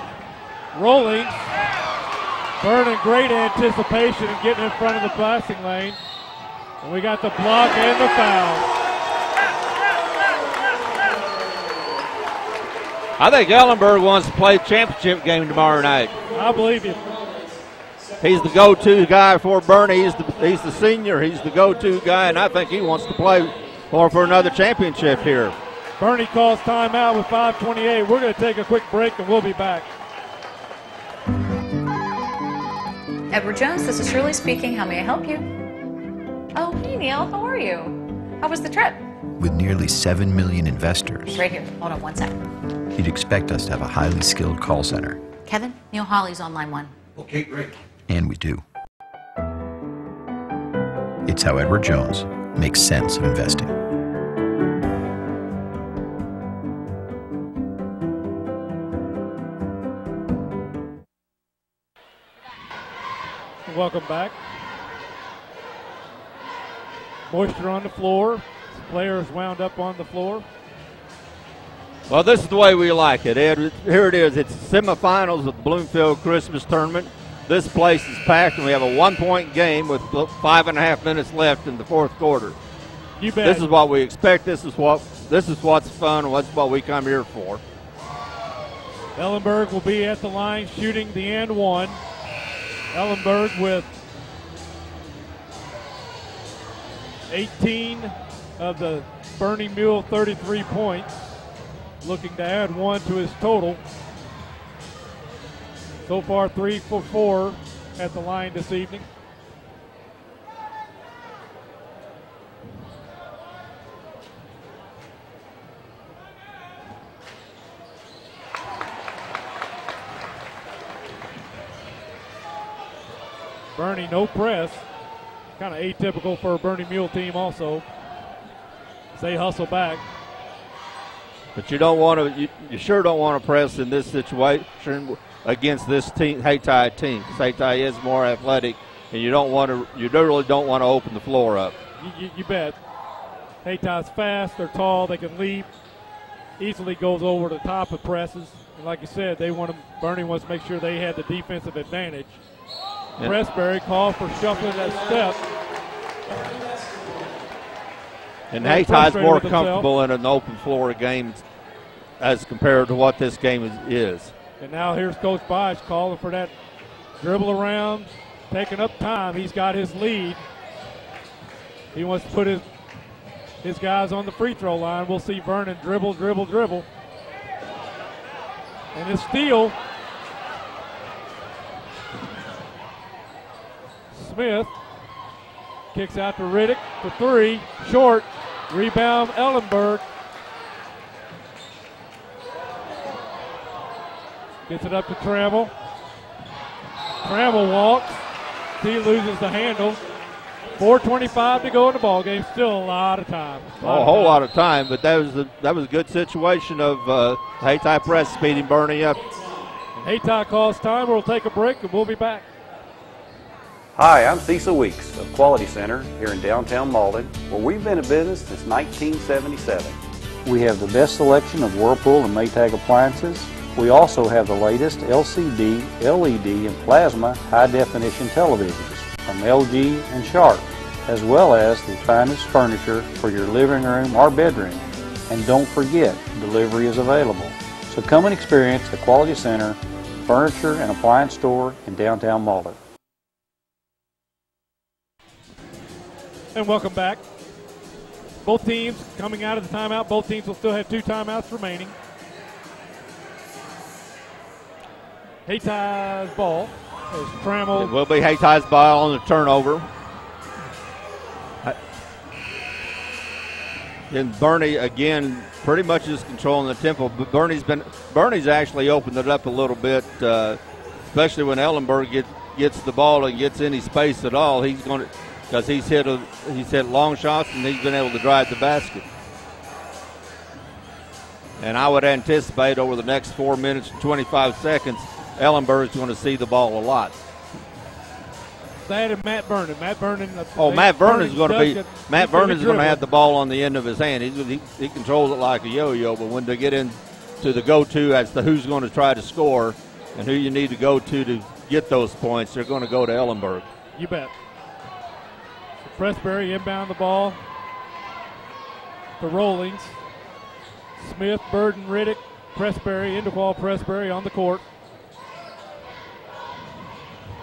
Rolling. Vernon, great anticipation and getting in front of the passing lane. And we got the block and the foul. I think Ellenberg wants to play a championship game tomorrow night. I believe you. He's the go-to guy for Bernie. He's the senior. He's the go-to guy, and I think he wants to play for another championship here. Bernie calls timeout with 5:28. We're going to take a quick break, and we'll be back. Edward Jones, this is Shirley speaking. How may I help you? Oh, hey, Neil. How are you? How was the trip? With nearly 7 million investors, Right here. Hold on one sec. you'd expect us to have a highly skilled call center. Kevin, Neil Hawley's on line 1. Okay, great. And we do. It's how Edward Jones makes sense of investing. Welcome back. Moisture on the floor. Players wound up on the floor. Well, this is the way we like it, Ed. Here it is. It's semifinals of the Bloomfield Christmas Tournament. This place is packed, and we have a 1-point game with 5.5 minutes left in the fourth quarter. You bet. This is what we expect. This is what's fun, and that's what we come here for. Ellenberg will be at the line shooting the and one. Ellenberg with 18 of the Bernie Mule 33 points, looking to add one to his total. So far 3 for 4 at the line this evening. Bernie, no press. Kind of atypical for a Bernie Mule team also. They hustle back. But you don't want to. You sure don't want to press in this situation against this team, Hayti team. Hayti is more athletic, and you don't want to. You really don't want to open the floor up. You bet. Hayty's fast. They're tall. They can leap. Easily goes over the top of presses. And like you said, Bernie wants to make sure they had the defensive advantage. Yeah. Pressberry called for shuffling that step. And Hayty's more comfortable in an open floor game as compared to what this game is. And now here's Coach Bosch calling for that dribble around, taking up time. He's got his lead. He wants to put his guys on the free throw line. We'll see Vernon dribble. And his steal. Smith kicks out to Riddick for three. Short. Rebound, Ellenberg. Gets it up to Trammell. Trammell walks. He loses the handle. 4:25 to go in the ball game. Still a lot of time. A whole lot of time, but that was a good situation of Hayti press speeding Bernie up. And Hayti calls time. We'll take a break and we'll be back. Hi, I'm Cecil Weeks of Quality Center here in downtown Malden, where we've been in business since 1977. We have the best selection of Whirlpool and Maytag appliances. We also have the latest LCD, LED, and plasma high-definition televisions from LG and Sharp, as well as the finest furniture for your living room or bedroom. And don't forget, delivery is available. So come and experience the Quality Center Furniture and Appliance Store in downtown Malden. And welcome back. Both teams coming out of the timeout. Both teams will still have 2 timeouts remaining. Hayty's ball. There's Trammell. It will be Hayty's ball on the turnover. And Bernie, again, pretty much is controlling the tempo. But Bernie's actually opened it up a little bit, especially when Ellenberg gets the ball and gets any space at all. He's going to. Because he's hit long shots and he's been able to drive the basket. And I would anticipate over the next 4 minutes and 25 seconds, Ellenberg's going to see the ball a lot. That and Matt Vernon. Matt Vernon's going to have the ball on the end of his hand. He controls it like a yo-yo, but when they get into the go-to as to who's going to try to score and who you need to go to get those points, they're going to go to Ellenberg. You bet. Pressberry inbound the ball to Rollings. Smith, Burden, Riddick, Pressberry, into ball Pressberry on the court.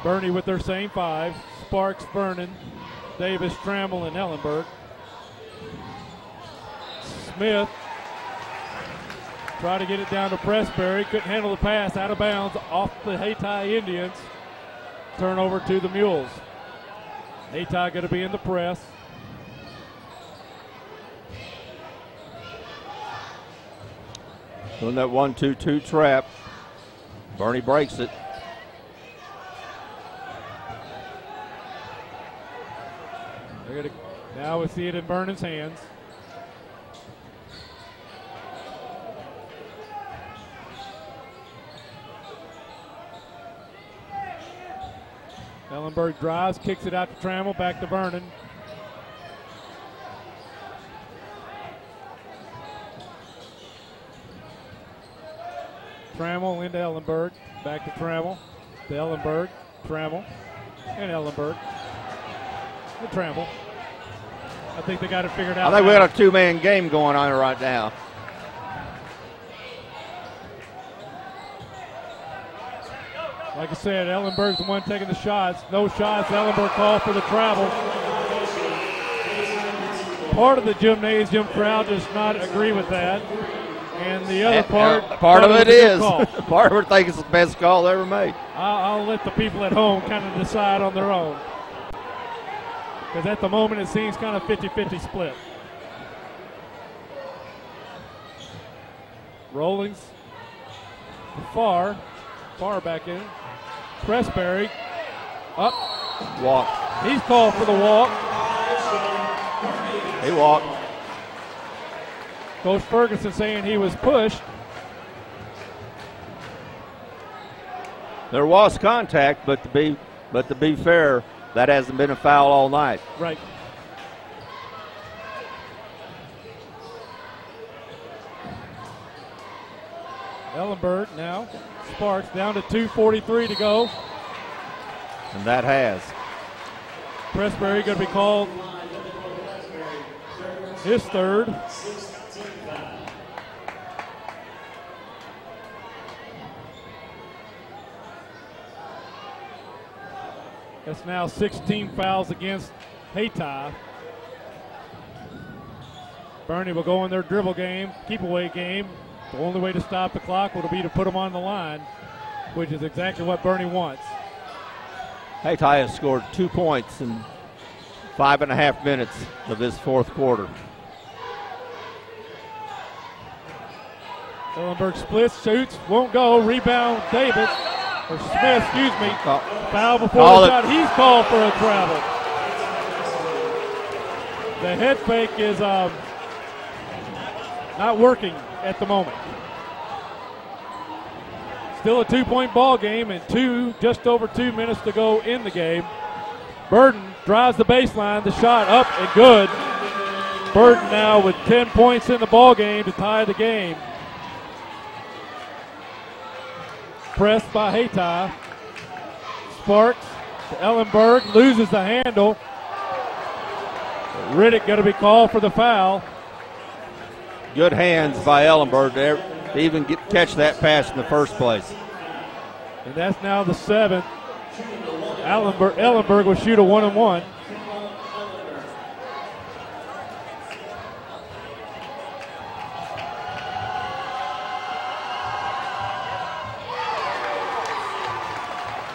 Bernie with their same 5. Sparks, Vernon, Davis, Trammell, and Ellenberg. Smith tried to get it down to Pressberry. Couldn't handle the pass. Out of bounds off the Hayti Indians. Turnover to the Mules. Hayti going to be in the press. Doing that 1-2-2 trap. Bernie breaks it. Now we see it in Vernon's hands. Ellenberg drives, kicks it out to Trammell, back to Vernon. Trammell into Ellenberg. Back to Trammell. To Ellenberg. Trammell. And Ellenberg. To Trammell. I think they got it figured out. I think we got a two-man game going on right now. Like I said, Ellenberg's the one taking the shots. No shots. Ellenberg called for the travel. Part of the gymnasium crowd does not agree with that. And the other part of it is. Part of it thinks it's the best call ever made. I'll let the people at home kind of decide on their own. Because at the moment it seems kind of 50-50 split. Rollings. Far back in. Pressberry. Up. Walk. He's called for the walk. He walked. Coach Ferguson saying he was pushed. There was contact, but to be fair, that hasn't been a foul all night. Right. Ellenberg now. Sparks down to 2:43 to go. And that has. Pressberry going to be called his third. That's now 16 fouls against Hayti. Bernie will go in their dribble game, keep away game. The only way to stop the clock will be to put them on the line, which is exactly what Bernie wants. Hayti has scored 2 points in 5.5 minutes of this fourth quarter. Ellenberg splits, shoots, won't go. Rebound, Davis, or Smith, excuse me. Foul before the shot. He's called for a travel. The head fake is not working at the moment. Still a 2-point ball game and just over 2 minutes to go in the game. Burden drives the baseline, the shot up and good. Burden now with 10 points in the ball game to tie the game. Pressed by Hayti. Sparks to Ellenberg, loses the handle. Riddick going to be called for the foul. Good hands by Ellenberg to even catch that pass in the first place. And that's now the 7th. Ellenberg will shoot a 1-and-1.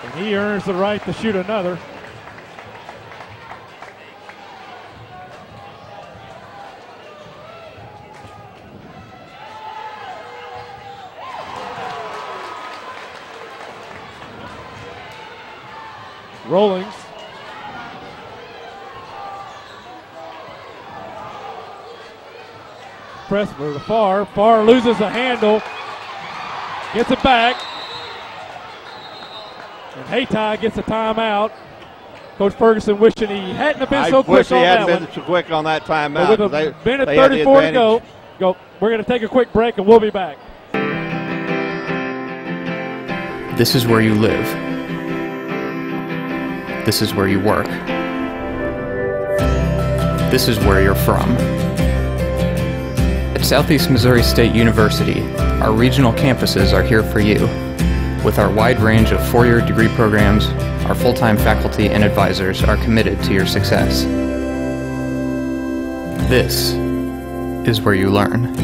And he earns the right to shoot another. Rollings. Pressberry to Farr. Farr loses the handle. Gets it back. And Hayti gets a timeout. Coach Ferguson wishing he hadn't have been so quick on that one. I wish he hadn't been so quick on that timeout. But with a minute 34 to go. We're going to take a quick break and we'll be back. This is where you live. This is where you work. This is where you're from. At Southeast Missouri State University, our regional campuses are here for you. With our wide range of four-year degree programs, our full-time faculty and advisors are committed to your success. This is where you learn.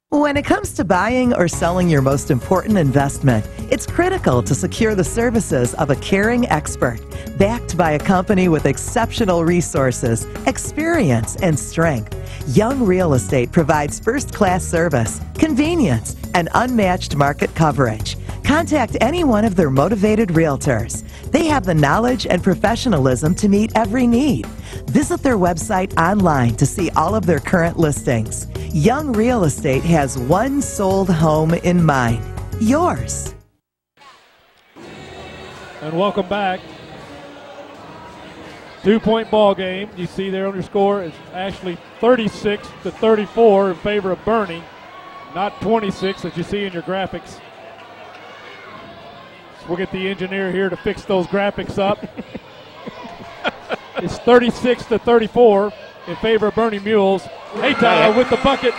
When it comes to buying or selling your most important investment, it's critical to secure the services of a caring expert, backed by a company with exceptional resources, experience, and strength. Young Real Estate provides first-class service, convenience, and unmatched market coverage. Contact any one of their motivated realtors. They have the knowledge and professionalism to meet every need. Visit their website online to see all of their current listings. Young Real Estate has one sold home in mind, yours. And welcome back. 2-point ball game. You see there on your score, it's actually 36-34 in favor of Bernie. not 26 that you see in your graphics. So we'll get the engineer here to fix those graphics up. It's 36-34 in favor of Bernie Mules. Hayti with the bucket.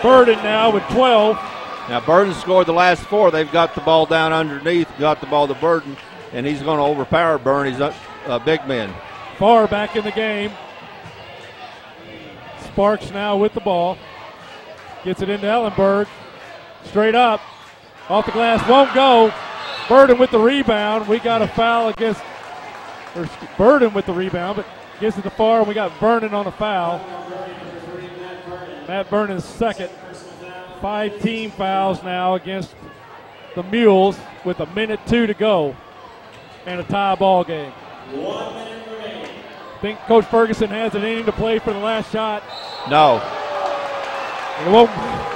Burden now with 12. Now Burden scored the last 4. They've got the ball down underneath, got the ball to Burden, and he's going to overpower Bernie's big men. Far back in the game. Sparks now with the ball. Gets it into Ellenberg. Straight up. Off the glass, won't go. Burden with the rebound. We got a foul against, or Burden with the rebound, but gets it to far, and we got Vernon on a foul. Matt Vernon's second. 5 team fouls now against the Mules with 1:02 to go and a tie ball game. Think Coach Ferguson has an inning to play for the last shot. No. It won't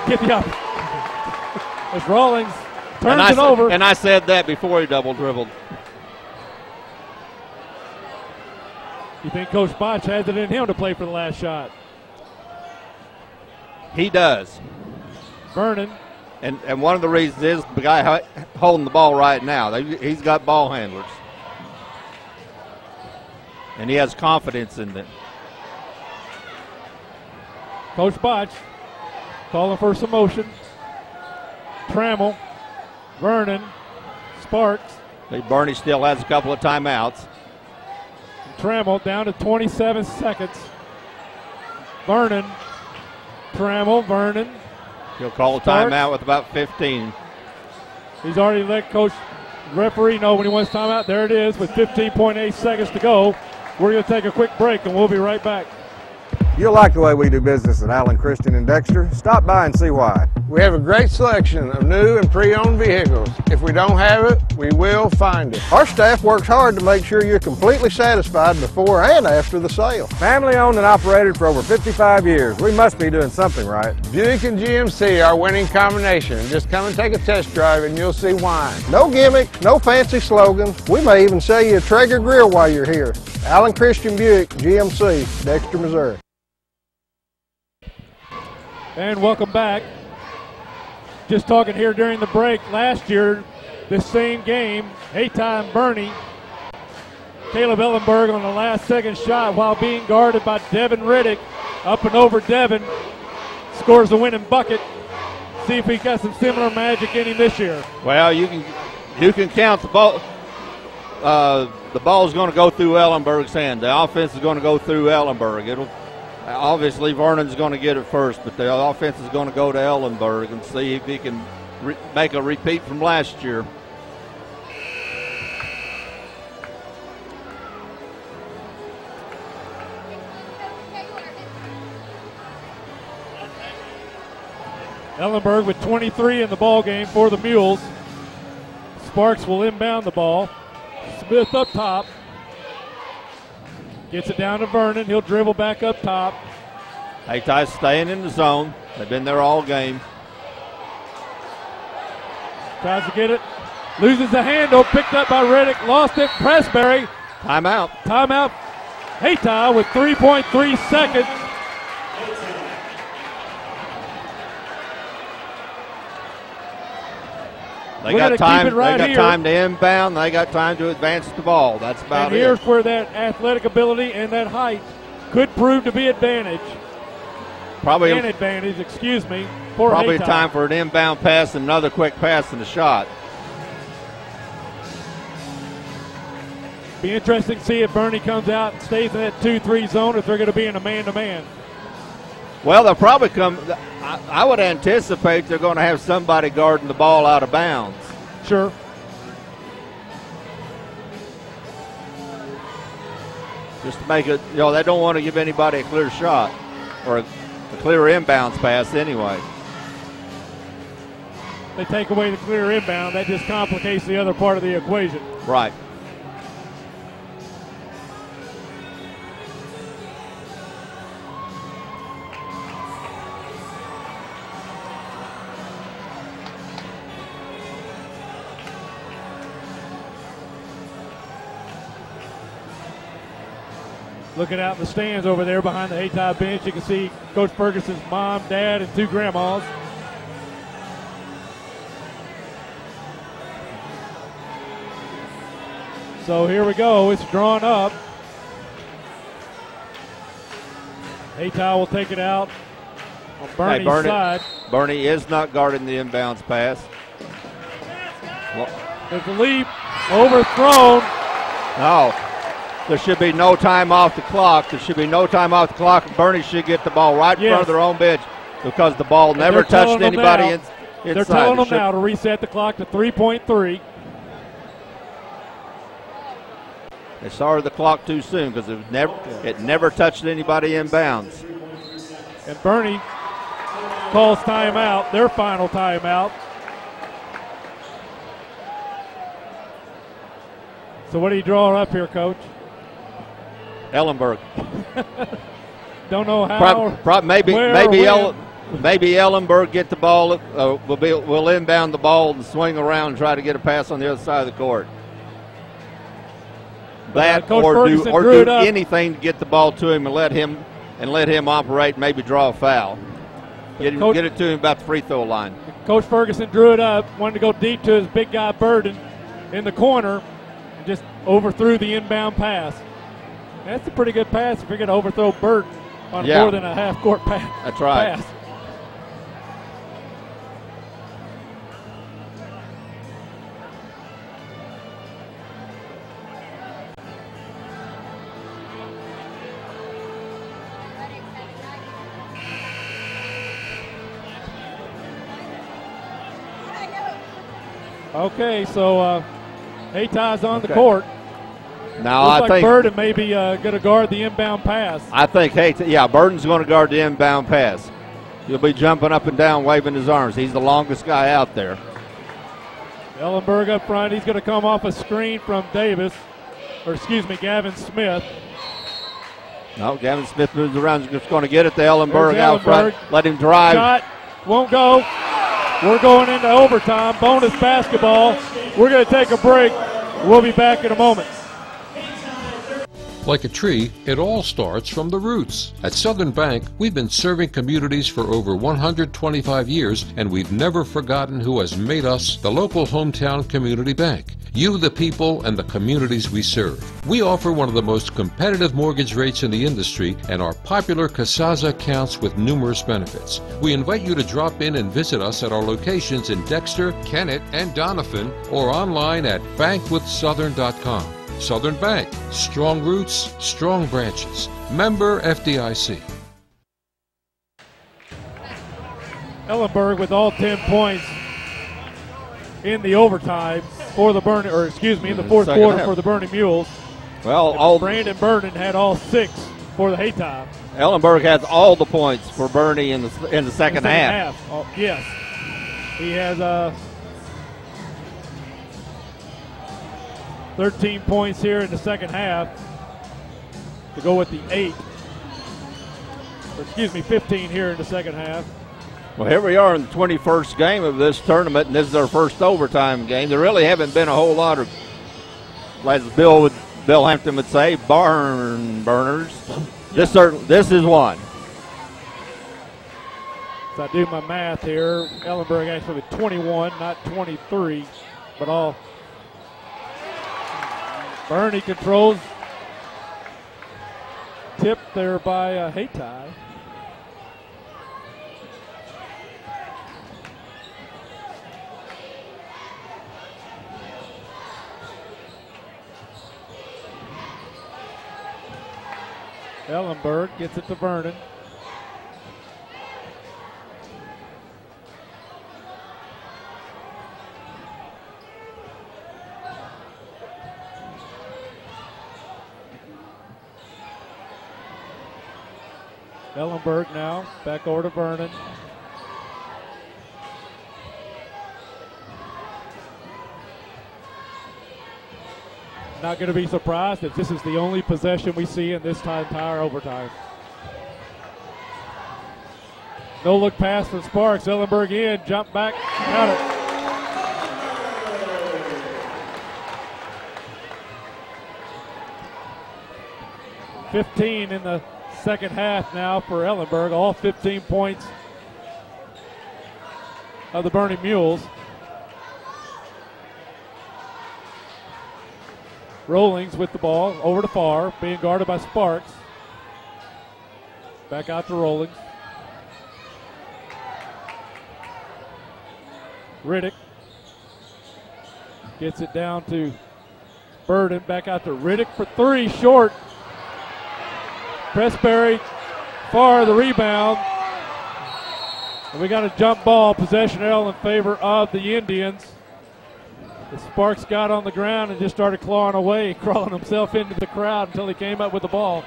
get the up. As Rawlings turns it over. And I said that before he double dribbled. You think Coach Botch has it in him to play for the last shot? He does. Vernon. And one of the reasons is the guy holding the ball right now. He's got ball handlers. And he has confidence in them. Coach Botch calling for some motion. Trammell, Vernon, Sparks. Bernie still has a couple of timeouts. Trammell down to 27 seconds. Vernon, Trammell, Vernon. He'll call a timeout with about 15. He's already let Coach referee know when he wants timeout. There it is with 15.8 seconds to go. We're going to take a quick break, and we'll be right back. You'll like the way we do business at Allen Christian and Dexter. Stop by and see why. We have a great selection of new and pre-owned vehicles. If we don't have it, we will find it. Our staff works hard to make sure you're completely satisfied before and after the sale. Family owned and operated for over 55 years. We must be doing something right. Buick and GMC are winning combination. Just come and take a test drive and you'll see why. No gimmicks, no fancy slogans. We may even sell you a Traeger grill while you're here. Allen Christian Buick, GMC, Dexter, Missouri. And welcome back. Just talking here during the break. Last year, this same game, Hayti and Bernie. Caleb Ellenberg on the last second shot while being guarded by Devin Riddick. Up and over Devin. Scores the winning bucket. See if he got some similar magic in him this year. Well, you can count the ball. The ball's going to go through Ellenberg's hand. The offense is going to go through Ellenberg. Obviously, Vernon's going to get it first, but the offense is going to go to Ellenberg and see if he can make a repeat from last year. Ellenberg with 23 in the ball game for the Mules. Sparks will inbound the ball. Smith up top. Gets it down to Vernon. He'll dribble back up top. Hayty's staying in the zone. They've been there all game. Tries to get it. Loses the handle. Picked up by Riddick. Lost it. Pressberry. Timeout. Timeout. Hayti with 3.3 seconds. They got time to inbound. They got time to advance the ball. That's about and here's where that athletic ability and that height could prove to be advantage. Probably an advantage, excuse me, for probably Hayti. Time for an inbound pass and another quick pass and a shot. Be interesting to see if Bernie comes out and stays in that 2-3 zone, if they're going to be in a man-to-man. Well, they'll probably come. I would anticipate they're going to have somebody guarding the ball out of bounds. Sure. Just to make it, they don't want to give anybody a clear shot or a clear inbounds pass anyway. They take away the clear inbound. That just complicates the other part of the equation. Right. Looking out in the stands over there behind the Hayti bench, you can see Coach Ferguson's mom, dad, and 2 grandmas. So here we go. It's drawn up. Hayti will take it out on Bernie's side. Bernie is not guarding the inbounds pass. There's a leap. Overthrown. No. There should be no time off the clock. There should be no time off the clock. Bernie should get the ball right in front of their own bench because the ball never touched anybody inside. They're telling them now to reset the clock to 3.3. They started the clock too soon because it never touched anybody inbounds. And Bernie calls timeout, their final timeout. So what are you drawing up here, Coach? Ellenberg. Don't know how. Maybe Ellenberg get the ball. We'll inbound the ball and swing around and try to get a pass on the other side of the court. That or do anything to get the ball to him and let him operate. And maybe draw a foul. Get it to him about the free throw line. Coach Ferguson drew it up. Wanted to go deep to his big guy Burden in the corner. And just overthrew the inbound pass. That's a pretty good pass if you're going to overthrow Burden on more than a half-court pass. That's right. Pass. Okay, so Hayty's on the court. Now Looks I like think Burden may be going to guard the inbound pass. I think Burden's going to guard the inbound pass. He'll be jumping up and down, waving his arms. He's the longest guy out there. Ellenberg up front. He's going to come off a screen from Gavin Smith. No, Gavin Smith moves around. He's just going to get it to Ellenberg out front. Let him drive. Shot won't go. We're going into overtime. Bonus basketball. We're going to take a break. We'll be back in a moment. Like a tree, it all starts from the roots. At Southern Bank, we've been serving communities for over 125 years, and we've never forgotten who has made us the local hometown community bank. You, the people, and the communities we serve. We offer one of the most competitive mortgage rates in the industry and our popular Casaza accounts with numerous benefits. We invite you to drop in and visit us at our locations in Dexter, Kennett, and Doniphan, or online at bankwithsouthern.com. Southern Bank, strong roots, strong branches. Member FDIC. Ellenberg with all 10 points in the overtime for the in the fourth quarter for the Bernie Mules. Well, Brandon Burden had all 6 for the Hayti. Ellenberg has all the points for Bernie in the second half. Oh, yes, he has 13 points here in the second half to go with the 15 here in the second half. Well, here we are in the 21st game of this tournament, and this is our first overtime game. There really haven't been a whole lot of, as Bill Hampton would say, barn burners. This is one. So I do my math here. Ellenberg actually with 21, not 23, but all. Bernie controls. Tipped there by Hayti. Ellenberg gets it to Vernon. Ellenberg now back over to Vernon. Not going to be surprised if this is the only possession we see in this entire overtime. No look pass from Sparks. Ellenberg in, jump back, got it. $15 in the second half now for Ellenberg. All 15 points of the Bernie Mules. Rollings with the ball over to far, being guarded by Sparks. Back out to Rollings. Riddick gets it down to Burden. Back out to Riddick for three, short. Pressberry far the rebound. And we got a jump ball, possession L in favor of the Indians. The Sparks got on the ground and just started clawing away, crawling himself into the crowd until he came up with the ball.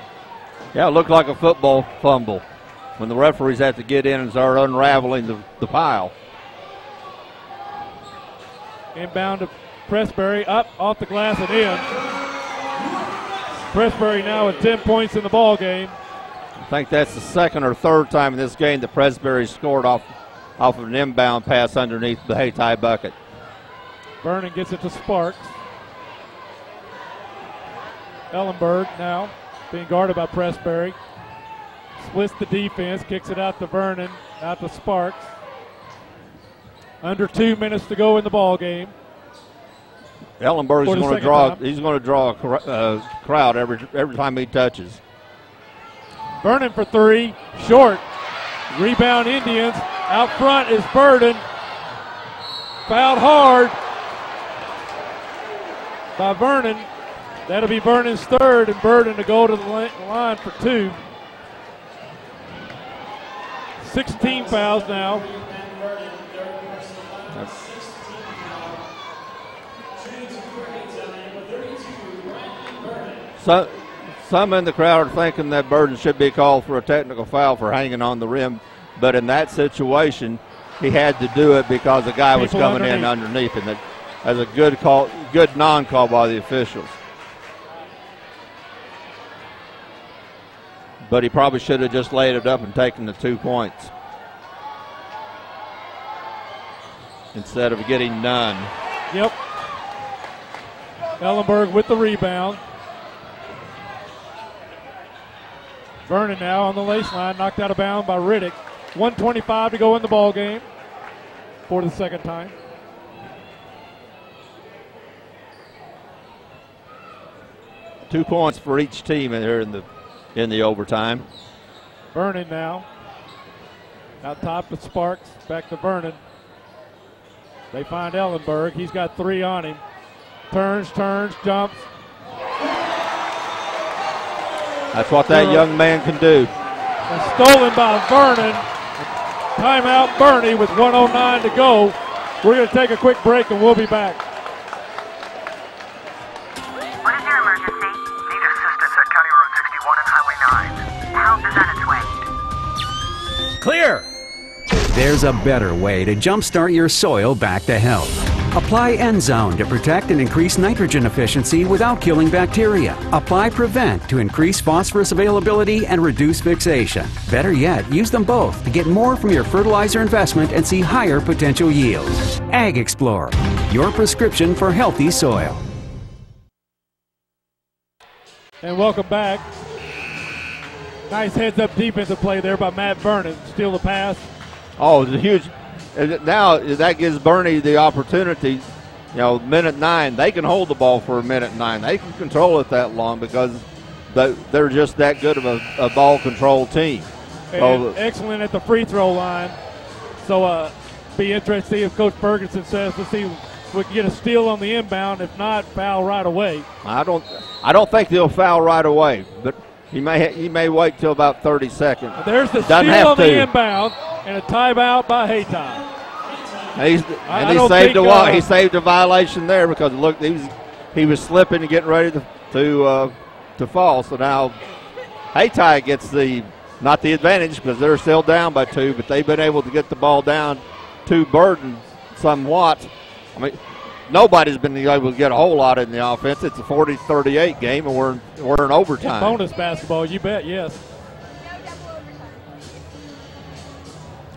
Yeah, it looked like a football fumble when the referees had to get in and start unraveling the pile. Inbound to Pressberry, up off the glass and in. Pressberry now with 10 points in the ball game. I think that's the second or third time in this game that Pressberry scored off of an inbound pass underneath the Hayti bucket. Vernon gets it to Sparks. Ellenberg now being guarded by Pressberry. Splits the defense, kicks it out to Vernon, out to Sparks. Under 2 minutes to go in the ball game. Ellenberg is going to draw. He's going to draw a crowd every time he touches. Vernon for three, short. Rebound Indians. Out front is Burden. Fouled hard by Vernon. That'll be Vernon's third, and Burden to go to the line for two. 16 fouls now. Some in the crowd are thinking that Burden should be called for a technical foul for hanging on the rim, but in that situation, he had to do it because the guy was coming in underneath, and that was a good call, good non-call by the officials. But he probably should have just laid it up and taken the 2 points instead of getting none. Yep. Ellenberg with the rebound. Vernon now on the lace line, knocked out of bounds by Riddick. 1:25 to go in the ball game for the second time. Two points for each team in here in the overtime. Vernon now. Out top to Sparks, back to Vernon. They find Ellenberg. He's got three on him. Turns, jumps. That's what that young man can do. And stolen by Vernon. Timeout Bernie with 1:09 to go. We're going to take a quick break and we'll be back. What is your emergency? Need assistance at County Road 61 and Highway 9. Help is on its way. Clear! There's a better way to jumpstart your soil back to health. Apply N-Zone to protect and increase nitrogen efficiency without killing bacteria. Apply Prevent to increase phosphorus availability and reduce fixation. Better yet, use them both to get more from your fertilizer investment and see higher potential yields. Ag Explorer, your prescription for healthy soil. And welcome back. Nice heads-up defensive play there by Matt Vernon. Steal the pass. Oh, it's a huge. Now that gives Bernie the opportunity. You know, minute 9, they can hold the ball for a minute 9. They can control it that long because they're just that good of a ball control team. And excellent at the free throw line. So be interested to see if Coach Ferguson says, let's see if we can get a steal on the inbound. If not, foul right away. I don't think they'll foul right away, but he may wait till about 30 seconds. There's the steal on the inbound. And a timeout by Hayti. He saved a violation there because look, he was slipping and getting ready to fall. So now Hayti gets not the advantage because they're still down by 2, but they've been able to get the ball down to Burden somewhat. I mean, nobody's been able to get a whole lot in the offense. It's a 40-38 game, and we're in overtime. Bonus basketball, you bet. Yes.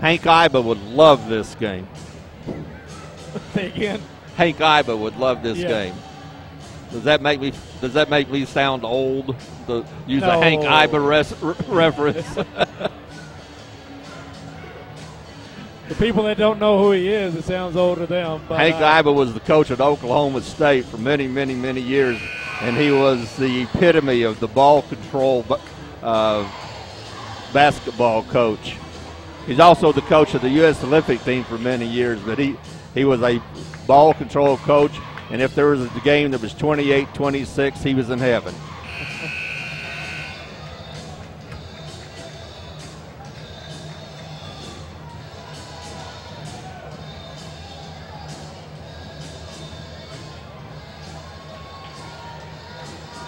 Hank Iba would love this game. Say again. Hank Iba would love this game. Does that make me sound old to use a Hank Iba reference? The people that don't know who he is, it sounds old to them. But Hank Iba was the coach at Oklahoma State for many, many, many years, and he was the epitome of the ball control basketball coach. He's also the coach of the U.S. Olympic team for many years, but he was a ball control coach, and if there was a game that was 28-26, he was in heaven.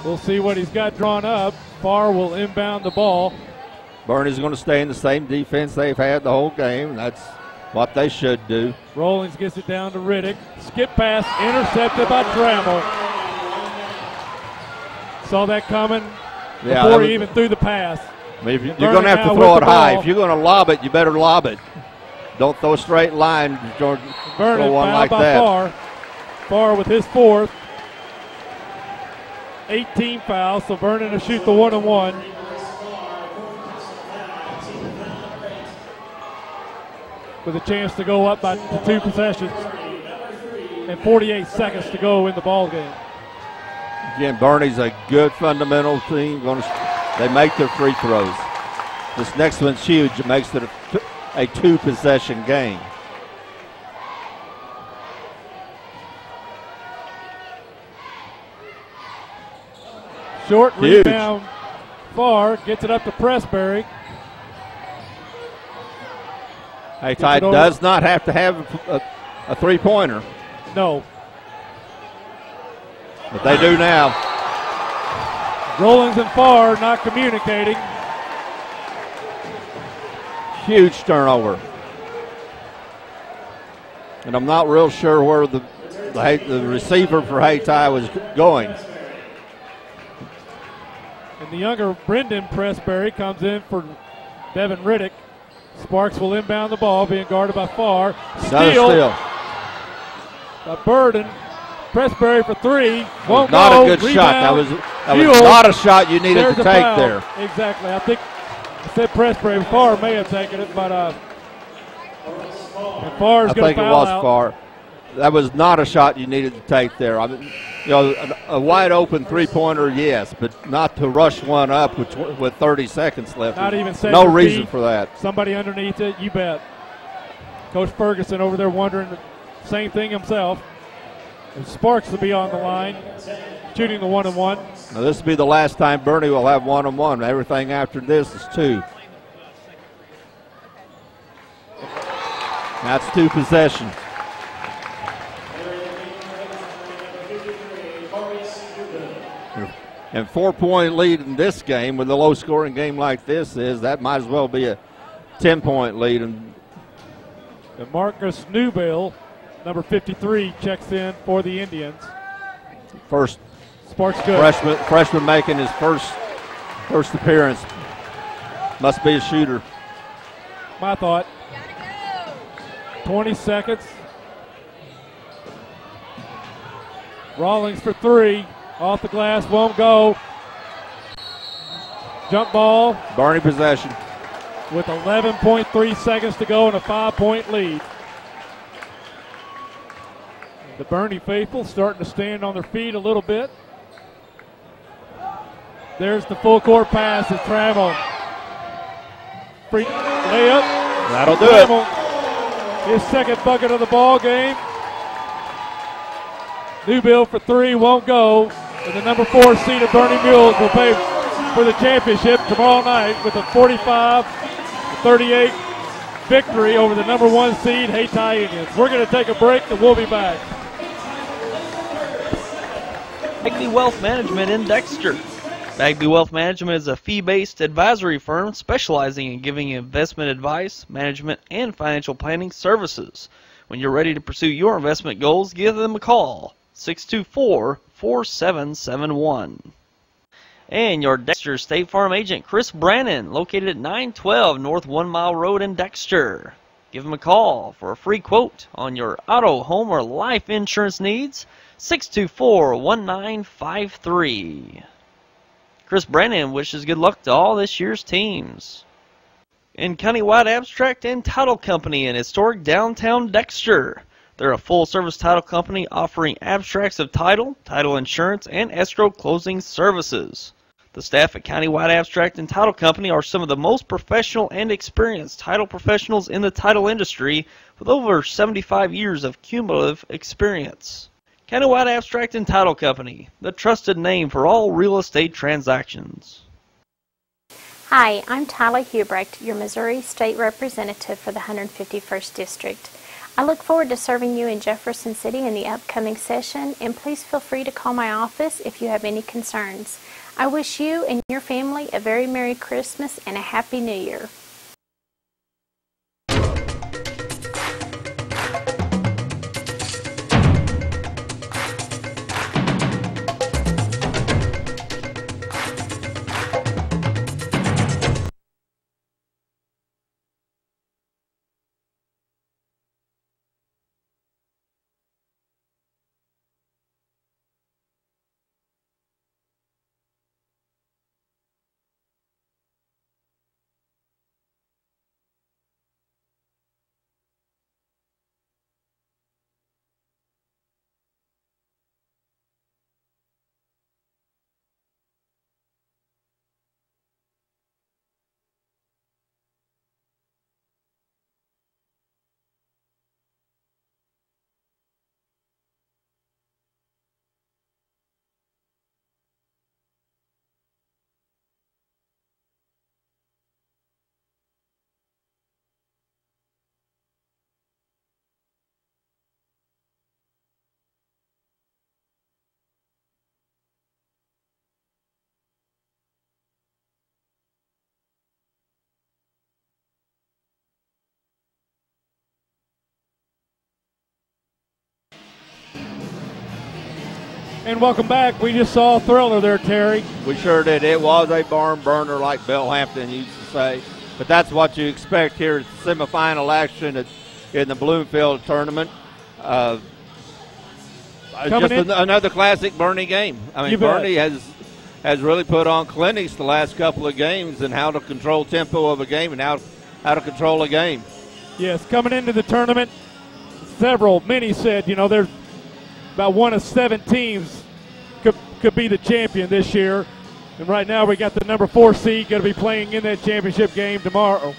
We'll see what he's got drawn up. Farr will inbound the ball. Bernie's going to stay in the same defense they've had the whole game. That's what they should do. Rollins gets it down to Riddick. Skip pass intercepted by Trammell. Saw that coming before he even threw the pass. I mean, you're going to have to throw it high. If you're going to lob it, you better lob it. Don't throw a straight line. Throw one like that. Farr. Farr with his fourth. 18 fouls, so Vernon will shoot the 1-and-1. With a chance to go up by 2 possessions. And 48 seconds to go in the ball game. Again, Bernie's a good fundamental team. They make their free throws. This next one's huge. It makes it a 2-possession game. Short huge. Rebound. Farr gets it up to Pressberry. Hayti does not have to have a three-pointer. No. But they do now. Rollins and Farr not communicating. Huge turnover. And I'm not real sure where the receiver for Hayti was going. And the younger Brendan Pressberry comes in for Devin Riddick. Sparks will inbound the ball, being guarded by Farr. Steal. By Burden. Pressberry for 3. Won't not go. A good Rebound. Shot. That was not a shot you needed to take there. Exactly. I think I said Pressberry. Farr may have taken it, but Farr's going to foul out. I think it was Farr. That was not a shot you needed to take there. I mean, a wide open three-pointer, yes, but not to rush one up with 30 seconds left. Not even no reason for that. Somebody underneath it, you bet. Coach Ferguson over there wondering the same thing himself. And Sparks will be on the line, shooting the 1-and-1. Now this will be the last time Bernie will have 1-on-1. Everything after this is 2. That's 2 possessions. And 4-point lead in this game with a low-scoring game like this that might as well be a 10-point lead. And Marcus Newbill, number 53, checks in for the Indians. First Sparks good. Freshman making his first appearance. Must be a shooter. My thought. 20 seconds. Rawlings for 3. Off the glass, won't go. Jump ball. Bernie possession. With 11.3 seconds to go and a 5-point lead. The Bernie faithful starting to stand on their feet a little bit. There's the full court pass to Trammell. Free layup. That'll do Trammell, his second bucket of the ball game. Newbill for 3 won't go. And the number 4 seed of Bernie Mules will play for the championship tomorrow night with a 45-38 victory over the number 1 seed Hayti Indians. We're going to take a break and we'll be back. Bagby Wealth Management in Dexter. Bagby Wealth Management is a fee-based advisory firm specializing in giving investment advice, management, and financial planning services. When you're ready to pursue your investment goals, give them a call. 624-4771. And your Dexter State Farm agent, Chris Brannon, located at 912 North 1 Mile Road in Dexter. Give him a call for a free quote on your auto, home, or life insurance needs. 624-1953. Chris Brannon wishes good luck to all this year's teams. And Countywide Abstract and Title Company in historic downtown Dexter. They're a full-service title company offering abstracts of title, title insurance, and escrow closing services. The staff at Countywide Abstract and Title Company are some of the most professional and experienced title professionals in the title industry with over 75 years of cumulative experience. Countywide Abstract and Title Company, the trusted name for all real estate transactions. Hi, I'm Tyler Hubrecht, your Missouri State Representative for the 151st District. I look forward to serving you in Jefferson City in the upcoming session, and please feel free to call my office if you have any concerns. I wish you and your family a very Merry Christmas and a Happy New Year. And welcome back. We just saw a thriller there, Terry. We sure did. It was a barn burner, like Bill Hampton used to say. But that's what you expect here at the semifinal action in the Bloomfield tournament. Another classic Bernie game. I mean, Bernie has really put on clinics the last couple of games and how to control tempo of a game and how to control a game. Yes, coming into the tournament, many said, there's about one of 7 teams could be the champion this year. And right now we got the number 4 seed going to be playing in that championship game tomorrow.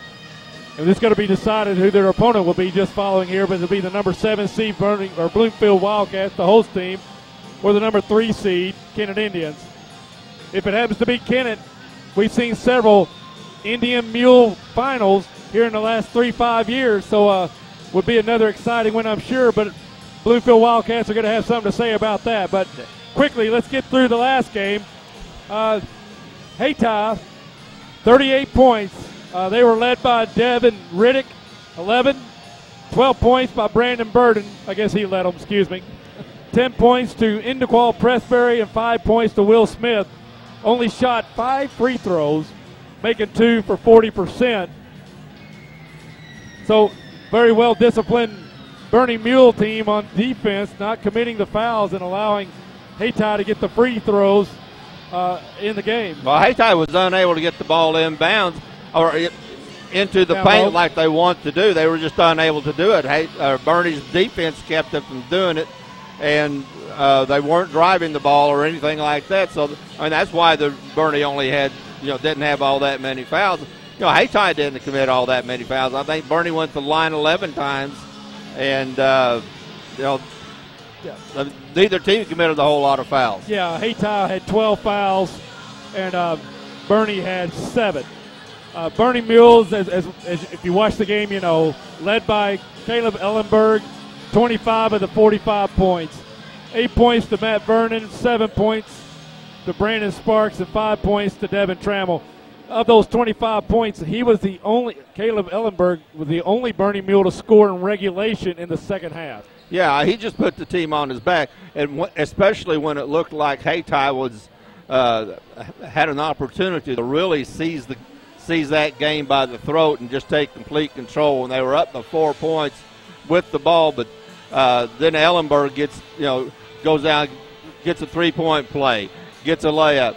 And it's going to be decided who their opponent will be just following here, but it'll be the number 7 seed Bloomfield Wildcats, the host team, or the number 3 seed Kennett Indians. If it happens to be Kennett, we've seen several Indian Mule finals here in the last 3-5 years, so would be another exciting one, I'm sure, but Bloomfield Wildcats are going to have something to say about that. But quickly, let's get through the last game. Hayti, 38 points. They were led by Devin Riddick, 11. 12 points by Brandon Burden. I guess he led them, excuse me. 10 points to Indequal Pressberry and 5 points to Will Smith. Only shot 5 free throws, making 2 for 40%. So very well disciplined Bernie Mule team on defense, not committing the fouls and allowing Hayti to get the free throws in the game. Well, Hayti was unable to get the ball inbounds or into the paint like they want to do. They were just unable to do it. Bernie's defense kept them from doing it, and they weren't driving the ball or anything like that. So, that's why the Bernie only had, didn't have all that many fouls. Hayti didn't commit all that many fouls. I think Bernie went to the line 11 times. And, neither team committed a whole lot of fouls. Yeah, Hayti had 12 fouls, and Bernie had 7. Bernie Mules, as if you watch the game, led by Caleb Ellenberg, 25 of the 45 points. 8 points to Matt Vernon, 7 points to Brandon Sparks, and 5 points to Devin Trammell. Of those 25 points, Caleb Ellenberg was the only Bernie Mule to score in regulation in the second half. Yeah, he just put the team on his back, and especially when it looked like Hayti had an opportunity to really seize that game by the throat and just take complete control when they were up by 4 points with the ball. But then Ellenberg goes down, gets a 3-point play, gets a layup,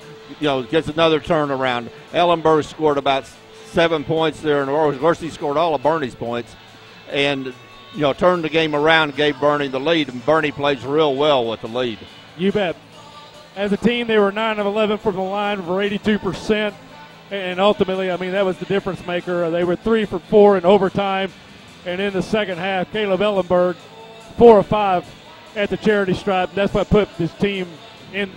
gets another turnaround. Ellenberg scored about 7 points there in a row. Of course, he scored all of Bernie's points. And turned the game around and gave Bernie the lead, and Bernie plays real well with the lead. You bet. As a team, they were 9 of 11 from the line for 82%, and ultimately, that was the difference maker. They were 3 for 4 in overtime, and in the second half, Caleb Ellenberg, 4 of 5 at the charity stripe. That's what put this team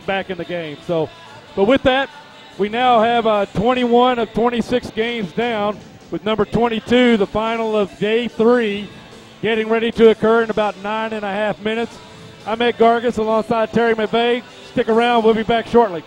back in the game. So, but with that, we now have 21 of 26 games down, with number 22, the final of day 3, getting ready to occur in about 9.5 minutes. I'm Ed Gargis alongside Terry McVeigh. Stick around. We'll be back shortly.